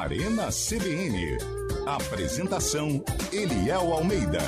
Arena CBN. Apresentação: Eliel Almeida.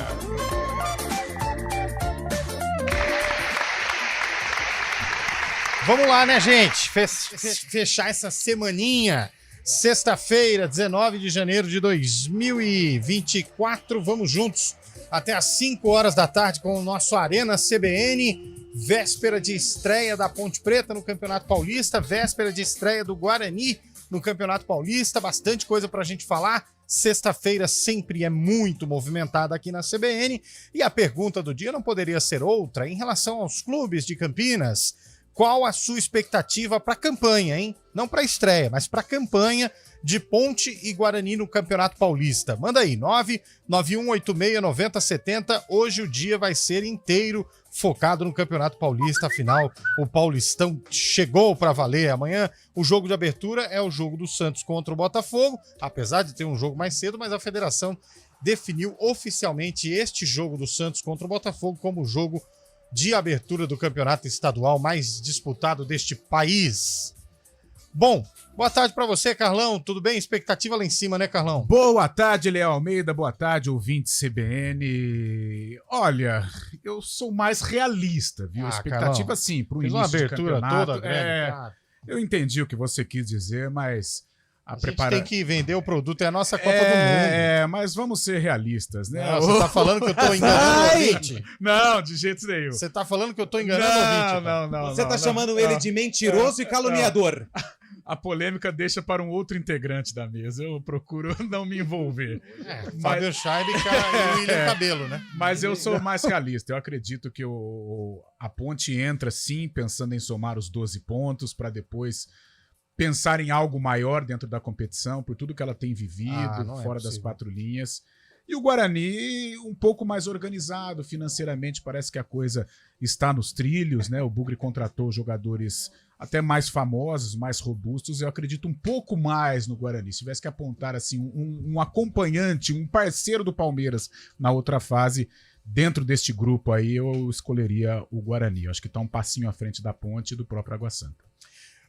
Vamos lá, né, gente? Fechar essa semaninha. Sexta-feira, 19 de janeiro de 2024. Vamos juntos até às 5 horas da tarde com o nosso Arena CBN. Véspera de estreia da Ponte Preta no Campeonato Paulista. Véspera de estreia do Guarani no Campeonato Paulista. Bastante coisa pra gente falar. Sexta-feira sempre é muito movimentada aqui na CBN. E a pergunta do dia não poderia ser outra em relação aos clubes de Campinas. Qual a sua expectativa para a campanha, hein? Não para a estreia, mas para a campanha de Ponte e Guarani no Campeonato Paulista. Manda aí, 991869070. Hoje o dia vai ser inteiro focado no Campeonato Paulista. Afinal, o Paulistão chegou para valer. Amanhã o jogo de abertura é o jogo do Santos contra o Botafogo. Apesar de ter um jogo mais cedo, mas a federação definiu oficialmente este jogo do Santos contra o Botafogo como o jogo de abertura do campeonato estadual mais disputado deste país. Bom, boa tarde para você, Carlão. Tudo bem? Expectativa lá em cima, né, Carlão? Boa tarde, Léo Almeida. Boa tarde, ouvinte CBN. Olha, eu sou mais realista, viu? Expectativa, Carlão, sim, para o fez início uma abertura de campeonato. toda grande. Eu entendi o que você quis dizer, mas a gente tem que vender o produto, é a nossa Copa do Mundo. Mas vamos ser realistas, né? Não, você tá falando que eu tô enganando o ouvinte? Não, de jeito nenhum. Você tá falando que eu tô enganando o ouvinte? Não. Você tá chamando ele de mentiroso e caluniador. A polêmica deixa para um outro integrante da mesa. Eu procuro não me envolver. Fábio Scheib e o William Cabelo, né? Mas eu sou mais realista. Eu acredito que a Ponte entra, sim, pensando em somar os 12 pontos para depois pensar em algo maior dentro da competição, por tudo que ela tem vivido, fora das 4 linhas. E o Guarani, um pouco mais organizado financeiramente, parece que a coisa está nos trilhos, né? O Bugre contratou jogadores até mais famosos, mais robustos. Eu acredito um pouco mais no Guarani. Se tivesse que apontar assim, um acompanhante, um parceiro do Palmeiras na outra fase, dentro deste grupo aí, eu escolheria o Guarani. Eu acho que está um passinho à frente da Ponte e do próprio Água Santa.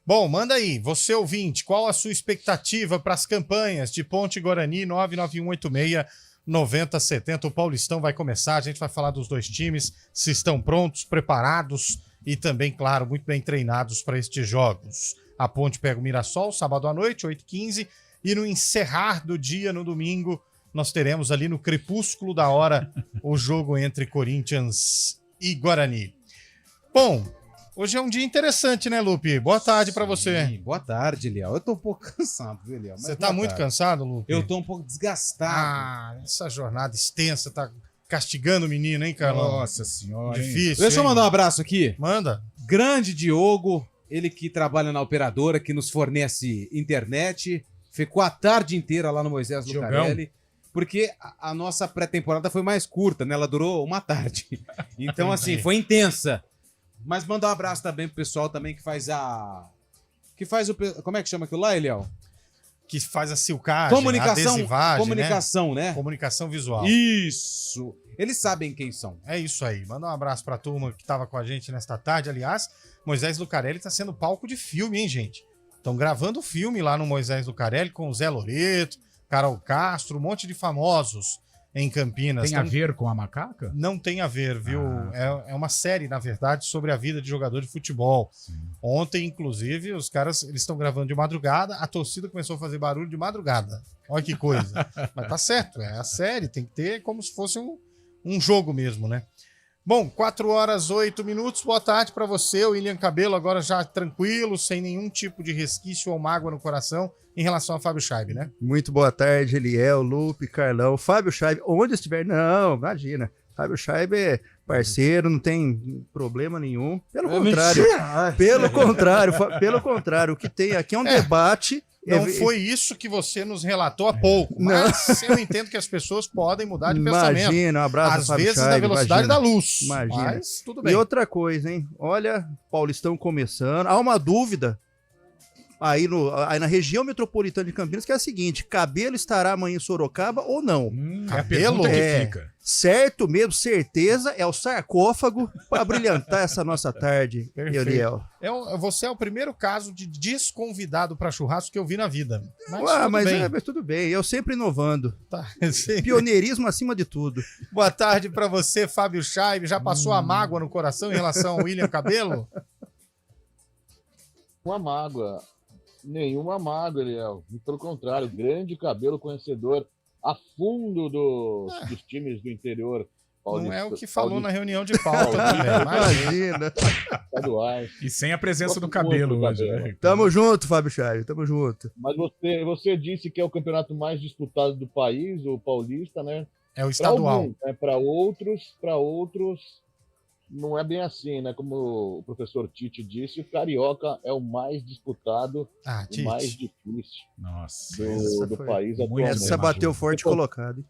Bom, manda aí, você ouvinte, qual a sua expectativa para as campanhas de Ponte e Guarani? 991869070. O Paulistão vai começar, a gente vai falar dos dois times, se estão prontos, preparados e também, claro, muito bem treinados para estes jogos. A Ponte pega o Mirassol, sábado à noite, 8h15, e no encerrar do dia, no domingo, nós teremos ali no crepúsculo da hora o jogo entre Corinthians e Guarani. Bom, hoje é um dia interessante, né, Lupe? Boa tarde pra você. Boa tarde, Léo. Eu tô um pouco cansado, viu, Léo? Você tá muito cansado, Lupe? Eu tô um pouco desgastado. Essa jornada extensa tá castigando o menino, hein, Carlão? Nossa senhora. Difícil. Deixa eu mandar um abraço aqui. Manda. Grande Diogo, ele que trabalha na operadora, que nos fornece internet, ficou a tarde inteira lá no Moisés Lucarelli. Porque a nossa pré-temporada foi mais curta, né? Ela durou uma tarde. Então, assim, foi intensa. Mas mandar um abraço também pro pessoal também que faz o... Como é que chama aquilo lá, Eliel? Que faz a silcagem, comunicação, né? Comunicação visual. Isso. Eles sabem quem são. É isso aí. Manda um abraço pra turma que tava com a gente nesta tarde. Aliás, Moisés Lucarelli tá sendo palco de filme, hein, gente? Estão gravando filme lá no Moisés Lucarelli com o Zé Loreto, Carol Castro, um monte de famosos em Campinas. Tem a ver com a macaca? Não tem a ver, viu? É uma série, na verdade, sobre a vida de jogador de futebol. Sim. Ontem, inclusive, os caras eles estão gravando de madrugada, a torcida começou a fazer barulho de madrugada. Olha que coisa. Mas tá certo, é a série, tem que ter como se fosse um jogo mesmo, né? Bom, 4h08. Boa tarde para você, o William Cabelo, agora já tranquilo, sem nenhum tipo de resquício ou mágoa no coração em relação a Fábio Scheib, né? Muito boa tarde, Eliel, Lupe, Carlão. Fábio Scheib, onde estiver, não, imagina. Fábio Scheib é parceiro, não tem problema nenhum. Pelo contrário, o que tem aqui é um debate. Não foi isso que você nos relatou há pouco, mas eu entendo que as pessoas podem mudar de pensamento. Imagina, um abraço às Fábio vezes Scheib, na velocidade da luz. Imagina. Mas tudo bem. E outra coisa, hein? Olha, Paulistão começando. Há uma dúvida aí na região metropolitana de Campinas, que é a seguinte: Cabelo estará amanhã em Sorocaba ou não? É a pergunta que fica. Certo mesmo, certeza, é o sarcófago para brilhantar essa nossa tarde, Eliel. Você é o primeiro caso de desconvidado para churrasco que eu vi na vida. Mas Tudo bem, eu sempre inovando. Tá, pioneirismo acima de tudo. Boa tarde para você, Fábio Chaib. Já passou a mágoa no coração em relação ao William Cabelo? Uma mágoa. Nenhuma mágoa, Eliel. Pelo contrário, grande Cabelo conhecedor a fundo dos times do interior paulista. Não é o que falou na reunião de pauta também. Imagina. Estaduais. E sem a presença do Cabelo hoje, né? Tamo junto, Fábio Chaves, tamo junto. Mas você disse que é o campeonato mais disputado do país, o paulista, né? É o estadual. Para outros, não é bem assim, né? Como o professor Tite disse, o Carioca é o mais disputado, o mais difícil do país atualmente. Essa bateu forte colocado.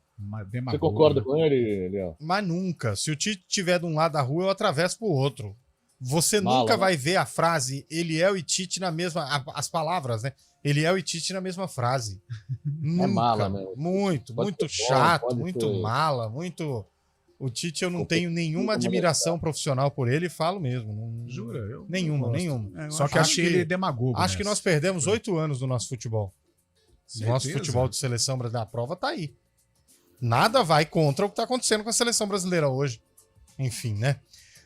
Você concorda com ele, Léo? Mas nunca. Se o Tite estiver de um lado da rua, eu atravesso pro outro. Você nunca vai ver a frase Eliel e Tite na mesma... As palavras, né? Eliel e Tite na mesma frase. Nunca. É mala, né? Muito chato, muito mala, muito... O Tite, eu não tenho nenhuma admiração profissional por ele e falo mesmo. Não... Jura? Nenhuma. Só que achei ele demagogo. Acho que nós perdemos 8 anos do nosso futebol. Certeza. Nosso futebol de seleção brasileira, a prova tá aí. Nada vai contra o que tá acontecendo com a seleção brasileira hoje. Enfim, né?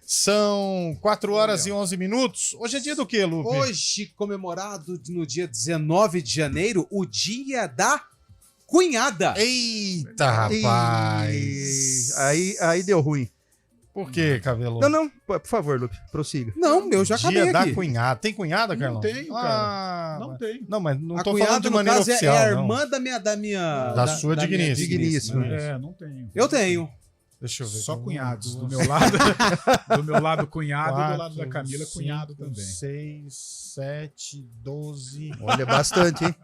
São 4 horas e 11 minutos. Hoje é dia do quê, Lupe? Hoje, comemorado no dia 19 de janeiro, o dia da cunhada. Eita, rapaz. Aí deu ruim. Por quê, Cabelo? Não, por favor, Lupe, prossiga. Não, eu já acabei Dia da aqui. cunhada. Tem cunhada, Carlão? Não tenho, cara. Não tenho. Não, mas não A tô cunhada, falando de no maneira caso, oficial, é a não. irmã da sua digníssima. Não tenho. Eu tenho. Deixa eu ver. Só cunhados. Do meu lado, cunhado, e do lado da Camila, cunhado também. 6, 7, 12. Olha, bastante, hein?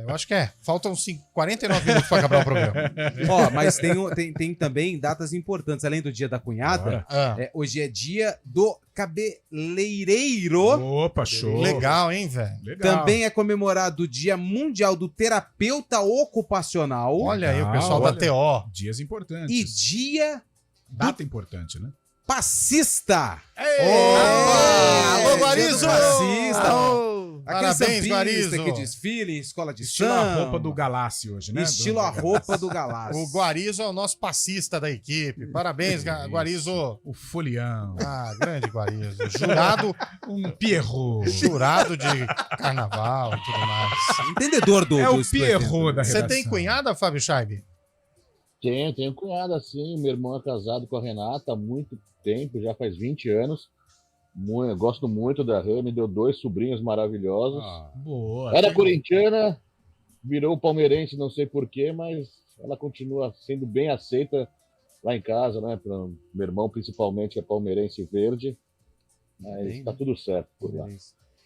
Eu acho que faltam 49 minutos para acabar o programa. Ó, mas tem também datas importantes. Além do dia da cunhada, hoje é dia do cabeleireiro. Opa, show. Legal, hein, velho? Também é comemorado o Dia Mundial do Terapeuta Ocupacional. Olha aí, o pessoal da TO. Dias importantes. E dia... Data importante, né? Passista. Alô, Guarizo! Passista. Parabéns, Guarizo. Que desfile, escola de Estilo samba. a roupa do Galácio hoje, né? Estilo a roupa do Galácio. O Guarizo é o nosso passista da equipe. Parabéns, Guarizo. O folião. Grande Guarizo. Jurado. Um Pierrot. Jurado de carnaval e tudo mais. Entendedor do... É o do Pierrot da redação. Você tem cunhada, Fábio Chaib? Tenho cunhada, sim. Meu irmão é casado com a Renata há muito tempo, já faz 20 anos. Gosto muito da Rê, me deu 2 sobrinhos maravilhosos. Boa. Era corintiana, virou palmeirense, não sei porquê, mas ela continua sendo bem aceita lá em casa, né? Para meu irmão, principalmente, que é palmeirense verde. Mas tá tudo certo por lá.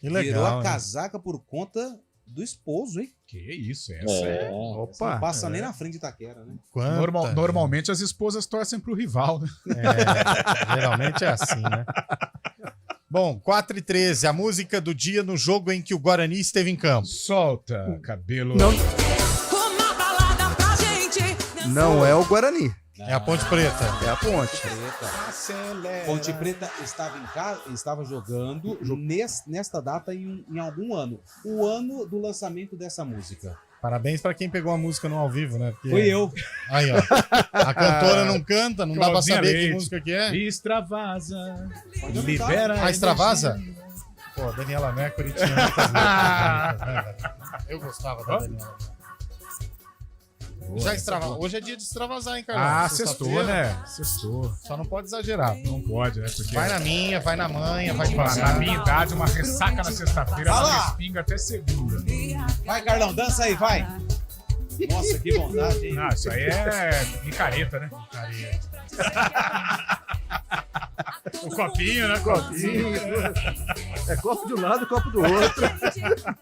Que legal, virou a né? casaca por conta do esposo, hein? Que isso, essa Não passa nem na frente de Itaquera, né? Normalmente as esposas torcem pro rival, né? Geralmente é assim, né? Bom, 4h13, a música do dia no jogo em que o Guarani esteve em campo. Solta, Cabelo. Uma balada pra gente. Não é o Guarani, É a Ponte Preta. é a Ponte. Ponte Preta estava em casa, estava jogando nesta data em algum ano. O ano do lançamento dessa música. Parabéns pra quem pegou a música no ao vivo, né? Porque... Foi eu. Aí, ó. A cantora não canta, não dá pra Claudinha saber Leite. que música que é. Extravasa. Pode Libera. A Extravasa? Pô, Daniela Mercury tinha muitas letras bonitas, né, velho? Eu gostava da Daniela. Já extravasa. Hoje é dia de extravasar, hein, Carlão? Sextou, né? Sextou. Só não pode exagerar. Não pode, né? Porque Vai na minha, vai na manha, vai na devagar. minha idade, uma ressaca na sexta-feira, Vai ela lá. respinga até segunda. Vai, Carlão, dança aí, vai. Nossa, que bondade, hein? Ah, isso aí é micareta, né? O copinho, né? Copinho. É copo de um lado, copo do outro.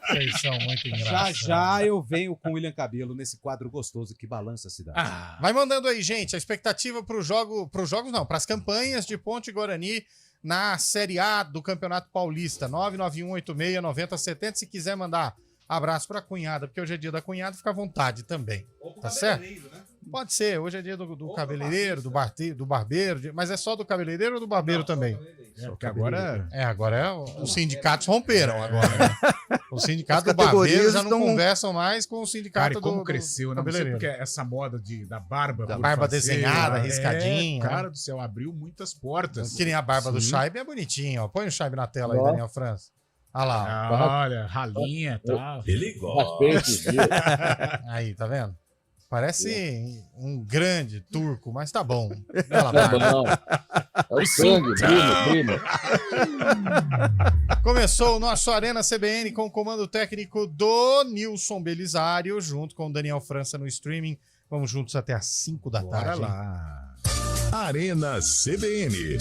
Vocês são muito Já engraçados. já eu venho com o William Cabelo nesse quadro gostoso que balança a cidade. Vai mandando aí, gente, a expectativa para os jogos não, para as campanhas de Ponte Guarani na Série A do Campeonato Paulista. 991869070. Se quiser mandar abraço pra cunhada, porque hoje é dia da cunhada, fica à vontade também. Tá certo? Né? Pode ser, hoje é dia do cabeleireiro, do barbeiro, mas é só do cabeleireiro ou do barbeiro também? Porque agora Agora os sindicatos romperam agora. Né? O sindicato do barbeiro já não conversam mais com o sindicato como do cresceu, né? Não sei cabeleireiro. porque essa moda da barba. Da por barba fazer, desenhada, riscadinha. Cara do céu, abriu muitas portas. Que nem a barba do Scheibe é bonitinha, ó. Põe o Scheibe na tela aí, Daniel França. Olha lá. Ó. Olha, ralinha e tal. Ele gosta. Aí, tá vendo? Parece um grande turco, mas tá bom. Tá bom. É o sangue, primo. Começou o nosso Arena CBN com o comando técnico do Nilson Belisário, junto com o Daniel França no streaming. Vamos juntos até às 5 da Bora tarde. lá. Arena CBN.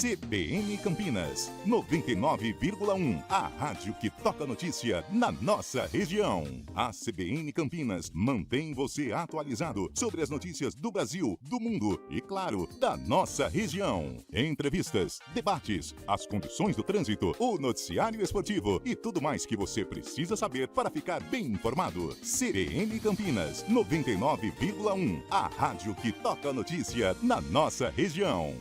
CBN Campinas, 99,1. A rádio que toca notícia na nossa região. A CBN Campinas mantém você atualizado sobre as notícias do Brasil, do mundo e, claro, da nossa região. Entrevistas, debates, as condições do trânsito, o noticiário esportivo e tudo mais que você precisa saber para ficar bem informado. CBN Campinas, 99,1. A rádio que toca notícia na nossa região.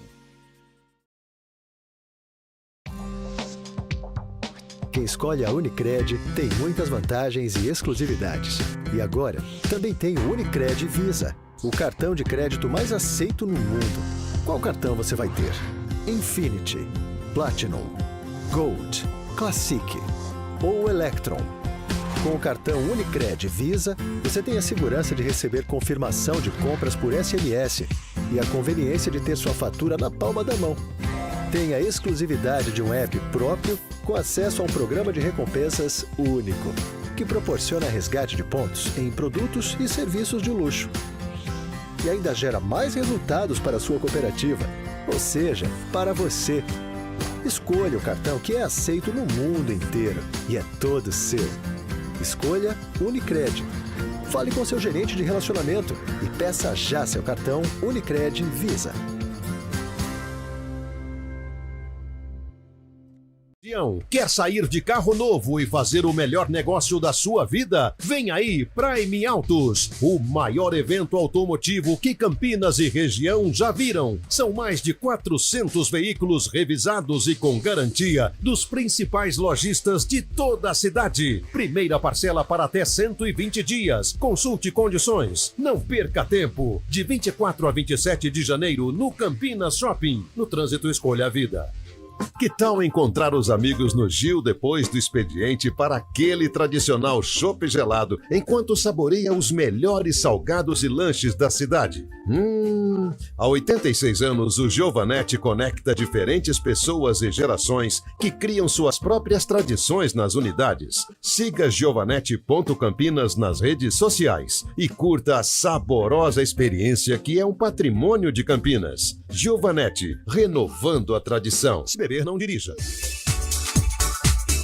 Quem escolhe a Unicred tem muitas vantagens e exclusividades. E agora, também tem o Unicred Visa, o cartão de crédito mais aceito no mundo. Qual cartão você vai ter? Infinity, Platinum, Gold, Classic ou Electron? Com o cartão Unicred Visa, você tem a segurança de receber confirmação de compras por SMS e a conveniência de ter sua fatura na palma da mão. Tem a exclusividade de um app próprio com acesso a um programa de recompensas único, que proporciona resgate de pontos em produtos e serviços de luxo. E ainda gera mais resultados para a sua cooperativa, ou seja, para você. Escolha o cartão que é aceito no mundo inteiro e é todo seu. Escolha Unicred. Fale com seu gerente de relacionamento e peça já seu cartão Unicred Visa. Quer sair de carro novo e fazer o melhor negócio da sua vida? Vem aí, Prime Autos, o maior evento automotivo que Campinas e região já viram. São mais de 400 veículos revisados e com garantia dos principais lojistas de toda a cidade. Primeira parcela para até 120 dias. Consulte condições. Não perca tempo. De 24 a 27 de janeiro no Campinas Shopping. No trânsito, escolha a vida. Que tal encontrar os amigos no Gil depois do expediente para aquele tradicional chopp gelado, enquanto saboreia os melhores salgados e lanches da cidade? Há 86 anos, o Giovanetti conecta diferentes pessoas e gerações que criam suas próprias tradições nas unidades. Siga giovanetti.campinas nas redes sociais e curta a saborosa experiência que é um patrimônio de Campinas. Giovanetti, renovando a tradição. Se beber, não dirija.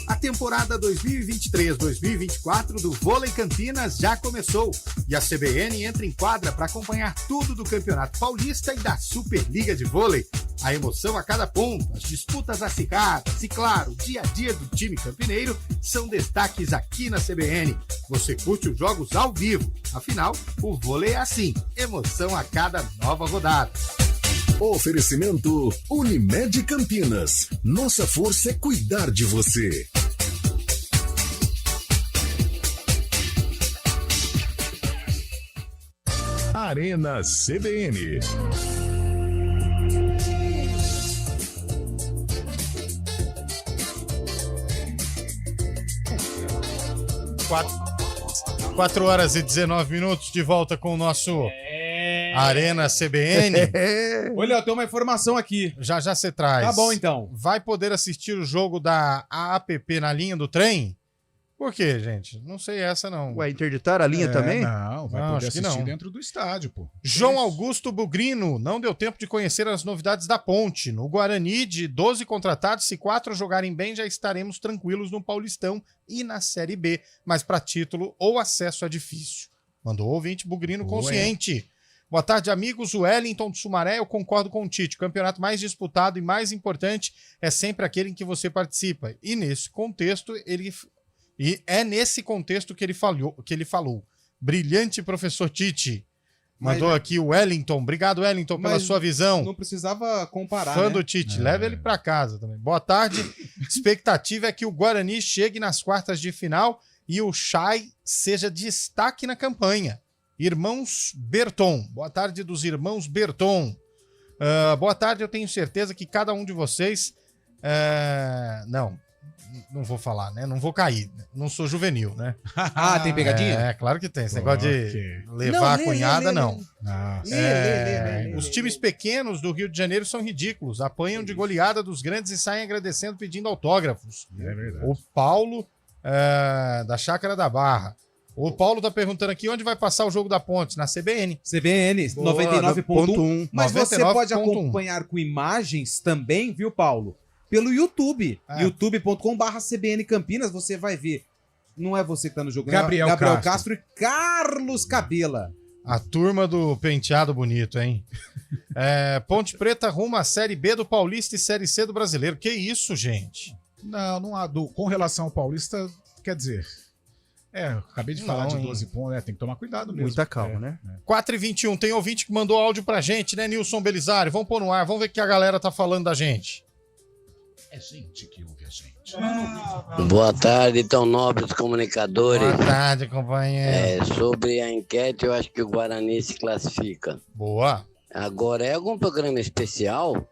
A temporada 2023-2024 do Vôlei Campinas já começou e a CBN entra em quadra para acompanhar tudo do Campeonato Paulista e da Superliga de Vôlei. A emoção a cada ponto, as disputas acirradas e, claro, o dia a dia do time campineiro são destaques aqui na CBN. Você curte os jogos ao vivo, afinal, o vôlei é assim, emoção a cada nova rodada. Oferecimento Unimed Campinas. Nossa força é cuidar de você. Arena CBN. Quatro horas e 19 minutos de volta com o nosso Arena CBN. Olha, eu tenho uma informação aqui. Já você traz. Tá bom, então. Vai poder assistir o jogo da AAPP na linha do trem? Por quê, gente? Não sei essa, não. Ué, interditaram a linha também? Não, vai Não, poder acho que assistir não. dentro do estádio, pô. João Augusto Bugrino, não deu tempo de conhecer as novidades da Ponte. No Guarani, de 12 contratados, se 4 jogarem bem, já estaremos tranquilos no Paulistão e na Série B. Mas para título ou acesso é difícil. Mandou o ouvinte Bugrino consciente. Boa tarde, amigos. O Wellington do Sumaré, eu concordo com o Tite. O campeonato mais disputado e mais importante é sempre aquele em que você participa. E nesse contexto, é nesse contexto que ele falou. Brilhante professor Tite. Mandou aqui o Wellington. Obrigado, Wellington, pela sua visão. Não precisava comparar, Fã né? do Tite. Leva ele pra casa também. Boa tarde. Expectativa é que o Guarani chegue nas quartas de final e o Chay seja destaque na campanha. Irmãos Berton. Boa tarde dos irmãos Berton. Boa tarde, eu tenho certeza que cada um de vocês... Não vou falar, né? Não vou cair. Não sou juvenil, né? Tem pegadinha? É, claro que tem. Esse negócio de levar a cunhada, não. Os times pequenos do Rio de Janeiro são ridículos. Apanham de goleada dos grandes e saem agradecendo, pedindo autógrafos. É verdade. O Paulo, da Chácara da Barra. O Paulo tá perguntando aqui onde vai passar o jogo da Ponte. Na CBN. CBN, 99.1. Mas você 99.1. pode acompanhar com imagens também, viu, Paulo? Pelo YouTube. youtube.com/CBN Campinas, você vai ver. Não é você que tá no jogo, Gabriel Castro e Carlos Cabela. A turma do penteado bonito, hein? Ponte Preta rumo à Série B do Paulista e Série C do Brasileiro. Que isso, gente? Não há com relação ao Paulista, quer dizer... acabei de falar de 12 pontos, tem que tomar cuidado mesmo. Muita calma, né? 4h21, tem ouvinte que mandou áudio pra gente, né, Nilson Belisário? Vamos pôr no ar, vamos ver o que a galera tá falando da gente. É gente que ouve a gente. Boa tarde, tão nobres comunicadores. Boa tarde, companheiro. Sobre a enquete, eu acho que o Guarani se classifica. Boa. Agora, é algum programa especial?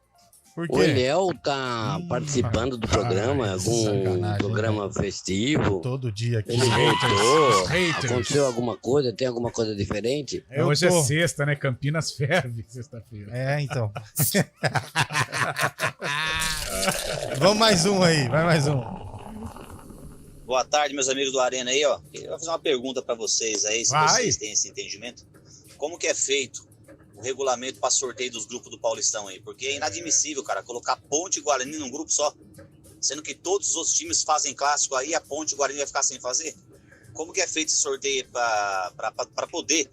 Por quê? O Eliel tá participando do programa, algum programa festivo? Todo dia aqui. Ele voltou? Haters. Aconteceu alguma coisa? Tem alguma coisa diferente? Hoje é sexta, né? Campinas ferve, sexta-feira. Então. Vamos mais um aí, vai mais um. Boa tarde, meus amigos do Arena aí, ó. Eu vou fazer uma pergunta pra vocês aí, se vocês têm esse entendimento. Como que é feito o regulamento para sorteio dos grupos do Paulistão aí? Porque é inadmissível, cara, colocar Ponte e Guarani num grupo só, sendo que todos os outros times fazem clássico aí, a Ponte e o Guarani vai ficar sem fazer. Como que é feito esse sorteio para poder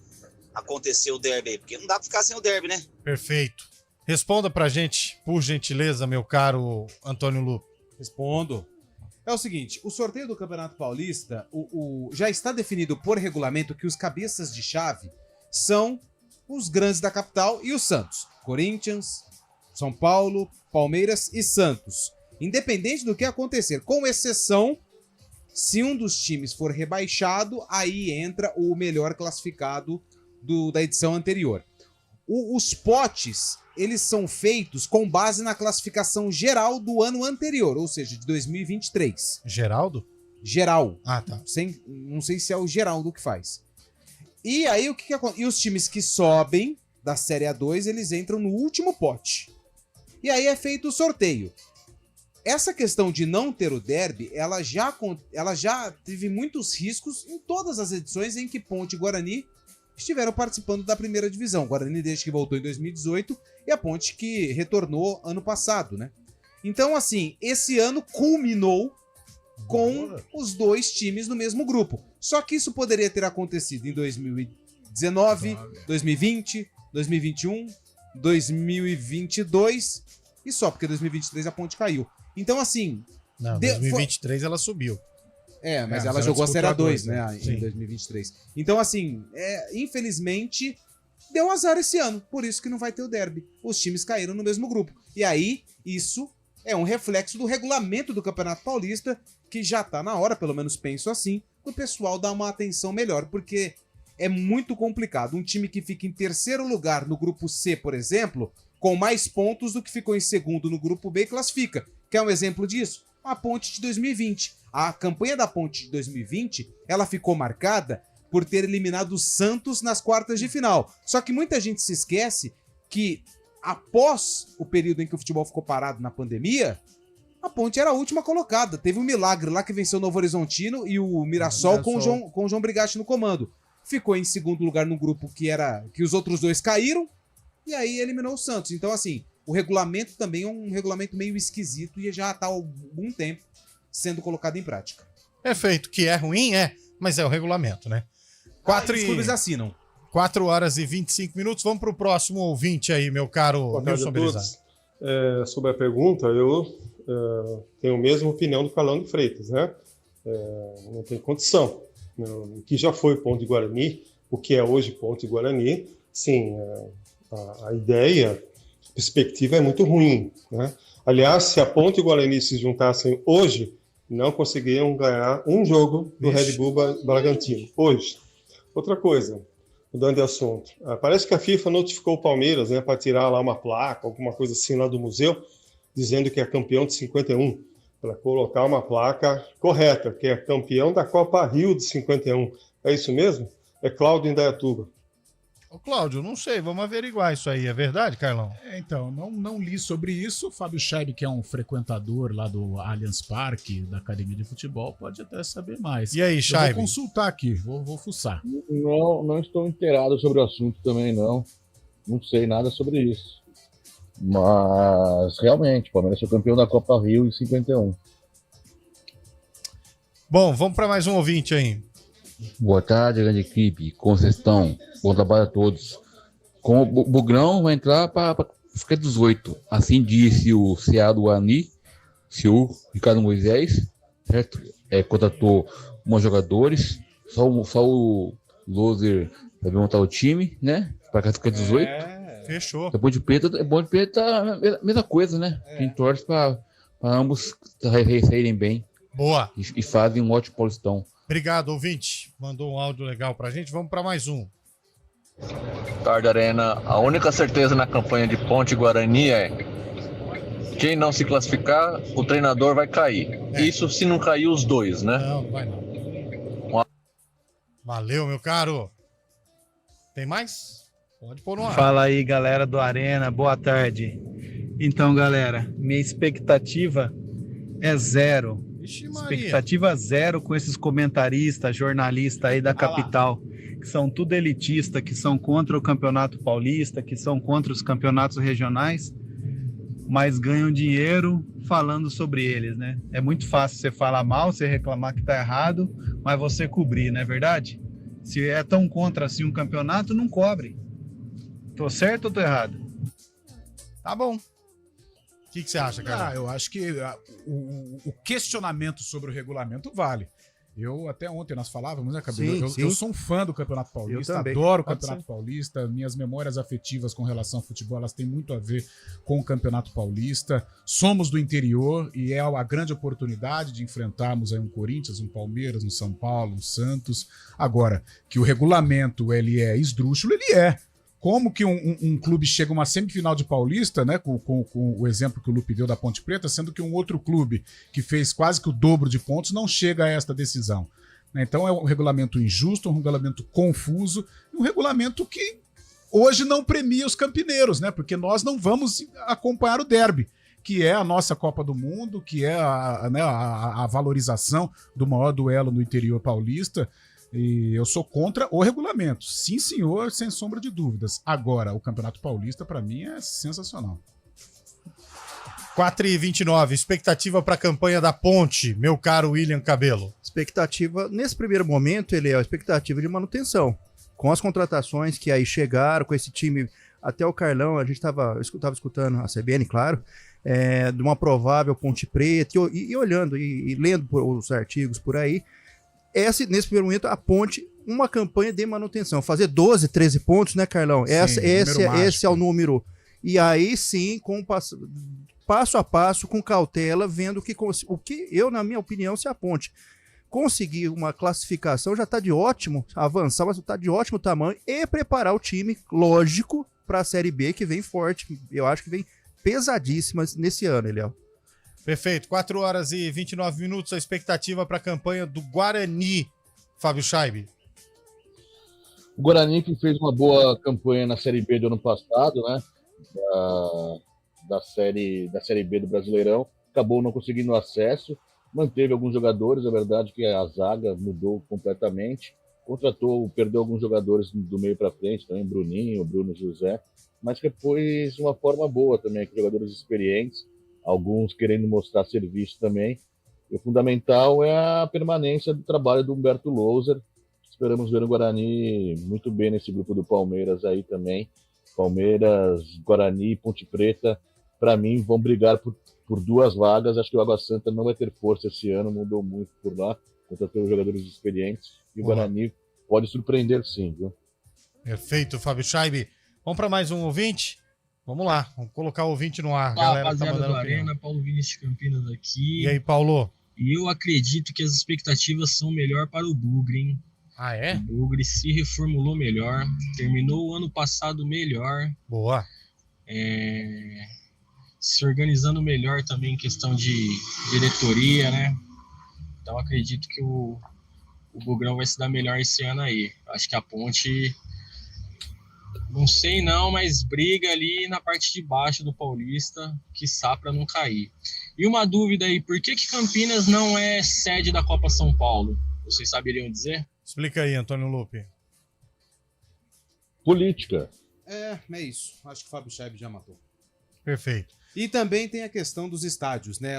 acontecer o derby aí? Porque não dá para ficar sem o derby, né? Perfeito. Responda pra gente, por gentileza, meu caro Antônio Lupe. Respondo. É o seguinte, o sorteio do Campeonato Paulista, já está definido por regulamento que os cabeças de chave são os grandes da capital e o Santos. Corinthians, São Paulo, Palmeiras e Santos. Independente do que acontecer, com exceção, se um dos times for rebaixado, aí entra o melhor classificado da edição anterior. Os potes, eles são feitos com base na classificação geral do ano anterior, ou seja, de 2023. Geraldo? Geral. Ah, tá. Não sei se é o Geraldo que faz. E aí, o que acontece? E os times que sobem da Série A2, eles entram no último pote. E aí é feito o sorteio. Essa questão de não ter o derby, ela já teve muitos riscos em todas as edições em que Ponte e Guarani estiveram participando da primeira divisão. O Guarani desde que voltou em 2018 e a Ponte que retornou ano passado, né? Então, assim, esse ano culminou com os dois times no mesmo grupo. Só que isso poderia ter acontecido em 2019, 2020, 2021, 2022 e só porque 2023 a Ponte caiu. Então, assim... Não, 2023 ela subiu. Mas ela jogou a Série A2, né, Sim. em 2023. Então, assim, infelizmente, deu azar esse ano. Por isso que não vai ter o derby. Os times caíram no mesmo grupo. E aí, isso é um reflexo do regulamento do Campeonato Paulista, que já tá na hora, pelo menos penso assim, do pessoal dar uma atenção melhor, porque é muito complicado. Um time que fica em terceiro lugar no grupo C, por exemplo, com mais pontos do que ficou em segundo no grupo B, classifica. Quer um exemplo disso? A Ponte de 2020. A campanha da Ponte de 2020, ela ficou marcada por ter eliminado o Santos nas quartas de final. Só que muita gente se esquece que após o período em que o futebol ficou parado na pandemia, a Ponte era a última colocada. Teve um milagre lá que venceu o Novo Horizontino e o Mirassol com o João Brigatti no comando. Ficou em segundo lugar no grupo que os outros dois caíram e aí eliminou o Santos. Então, assim, o regulamento também é um regulamento meio esquisito e já está há algum tempo sendo colocado em prática. Perfeito, que é ruim, mas é o regulamento, né? Os clubes assinam. 4 horas e 25 minutos. Vamos para o próximo ouvinte aí, meu caro Nilson Berizari. Sobre a pergunta, eu tenho a mesma opinião do Carlão de Freitas, né? Não tem condição. O que já foi Ponte de Guarani, o que é hoje Ponte de Guarani, sim, a ideia, a perspectiva é muito ruim, né? Aliás, se a Ponte e o Guarani se juntassem hoje, não conseguiriam ganhar um jogo do Red Bull Bragantino. Hoje. Outra coisa, mudando de assunto. Parece que a FIFA notificou o Palmeiras, né, para tirar lá uma placa, alguma coisa assim lá do museu, dizendo que é campeão de 51, para colocar uma placa correta, que é campeão da Copa Rio de 51. É isso mesmo? É Cláudio Indaiatuba. Ô, Cláudio, não sei, vamos averiguar isso aí, é verdade, Carlão? Então, não li sobre isso. O Fábio Scheib, que é um frequentador lá do Allianz Parque, da Academia de Futebol, pode até saber mais. E aí, Scheib? Vou consultar aqui, vou fuçar. Não estou inteirado sobre o assunto também, não. Não sei nada sobre isso. Mas, realmente, o Palmeiras foi campeão da Copa Rio em 51. Bom, vamos para mais um ouvinte aí. Boa tarde, grande equipe. Conceição, bom trabalho a todos. Com o Bugrão vai entrar para ficar 18. Assim disse o CA do Guarani, seu Ricardo Moisés, certo? Contratou bons jogadores, só o Loser vai montar o time, né? Para ficar 18. Fechou. É Ponte Preta, mesma coisa, né? Quem torce para ambos saírem bem. Boa. E fazem um ótimo Paulistão. Obrigado, ouvinte. Mandou um áudio legal pra gente. Vamos para mais um. Tarde, Arena. A única certeza na campanha de Ponte Guarani é quem não se classificar, o treinador vai cair. Isso se não cair os dois, né? Não vai não. Valeu, meu caro. Tem mais? Pode pôr no ar. Fala aí, galera do Arena. Boa tarde. Então, galera, minha expectativa é zero. Expectativa zero com esses comentaristas, jornalistas aí da capital, que são tudo elitista, que são contra o Campeonato Paulista, que são contra os campeonatos regionais, mas ganham dinheiro falando sobre eles, né? É muito fácil você falar mal, você reclamar que tá errado, mas você cobrir, não é verdade? Se é tão contra assim um campeonato, não cobre. Tô certo ou tô errado? Tá bom. O que você acha, cara? Eu acho que o questionamento sobre o regulamento vale. Eu, até ontem nós falávamos, né, Cabelo? Eu sou um fã do Campeonato Paulista, adoro o Campeonato Paulista, minhas memórias afetivas com relação ao futebol, elas têm muito a ver com o Campeonato Paulista. Somos do interior e é a grande oportunidade de enfrentarmos aí um Corinthians, um Palmeiras, um São Paulo, um Santos. Agora, que o regulamento ele é esdrúxulo, ele é. Como que um clube chega a uma semifinal de Paulista, né, com o exemplo que o Lupe deu da Ponte Preta, sendo que um outro clube que fez quase que o dobro de pontos não chega a esta decisão. Então é um regulamento injusto, um regulamento confuso, um regulamento que hoje não premia os campineiros, né, porque nós não vamos acompanhar o derby, que é a nossa Copa do Mundo, que é a valorização do maior duelo no interior paulista. E eu sou contra o regulamento. Sim, senhor, sem sombra de dúvidas. Agora, o Campeonato Paulista, para mim, é sensacional. 4h29, expectativa para a campanha da Ponte, meu caro William Cabelo. Expectativa, nesse primeiro momento, ele é a expectativa de manutenção. Com as contratações que aí chegaram, com esse time, até o Carlão, a gente estava escutando a CBN, claro, de uma provável Ponte Preta, e olhando e lendo os artigos por aí, nesse primeiro momento, a Ponte, uma campanha de manutenção. Fazer 12, 13 pontos, né, Carlão? Sim, esse é o número. E aí sim, com passo a passo, com cautela, vendo o que eu, na minha opinião, se a Ponte conseguir uma classificação, já está de ótimo, avançar, mas está de ótimo tamanho, e preparar o time, lógico, para a Série B, que vem forte. Eu acho que vem pesadíssima nesse ano, Eliel. Perfeito, 4 horas e 29 minutos, a expectativa para a campanha do Guarani, Fábio Scheib. O Guarani, que fez uma boa campanha na Série B do ano passado, né? Da série B do Brasileirão, acabou não conseguindo acesso, manteve alguns jogadores, a verdade que a zaga mudou completamente, perdeu alguns jogadores do meio para frente, também Bruninho, Bruno José, mas que pôs uma forma boa também, com jogadores experientes, alguns querendo mostrar serviço também. E o fundamental é a permanência do trabalho do Humberto Louser. Esperamos ver o Guarani muito bem nesse grupo do Palmeiras aí também. Palmeiras, Guarani e Ponte Preta, para mim, vão brigar por 2 vagas. Acho que o Água Santa não vai ter força esse ano, mudou muito por lá, contratou jogadores experientes. E o Guarani pode surpreender sim, viu? Perfeito, Fábio Scheibe. Vamos para mais um ouvinte? Vamos lá, vamos colocar o ouvinte no ar. Olá, Galera, rapaziada tá mandando do Arena, Paulo Vinícius Campinas aqui. E aí, Paulo? E eu acredito que as expectativas são melhor para o Bugre, hein? Ah, é? O Bugre se reformulou melhor, terminou o ano passado melhor. Boa. Se organizando melhor também em questão de diretoria, né? Então acredito que o Bugrão vai se dar melhor esse ano aí. Acho que a Ponte, não sei não, mas briga ali na parte de baixo do Paulista, quiçá para não cair. E uma dúvida aí, por que Campinas não é sede da Copa São Paulo? Vocês saberiam dizer? Explica aí, Antônio Lupe. Política. É isso. Acho que o Fábio Scheibe já matou. Perfeito. E também tem a questão dos estádios, né?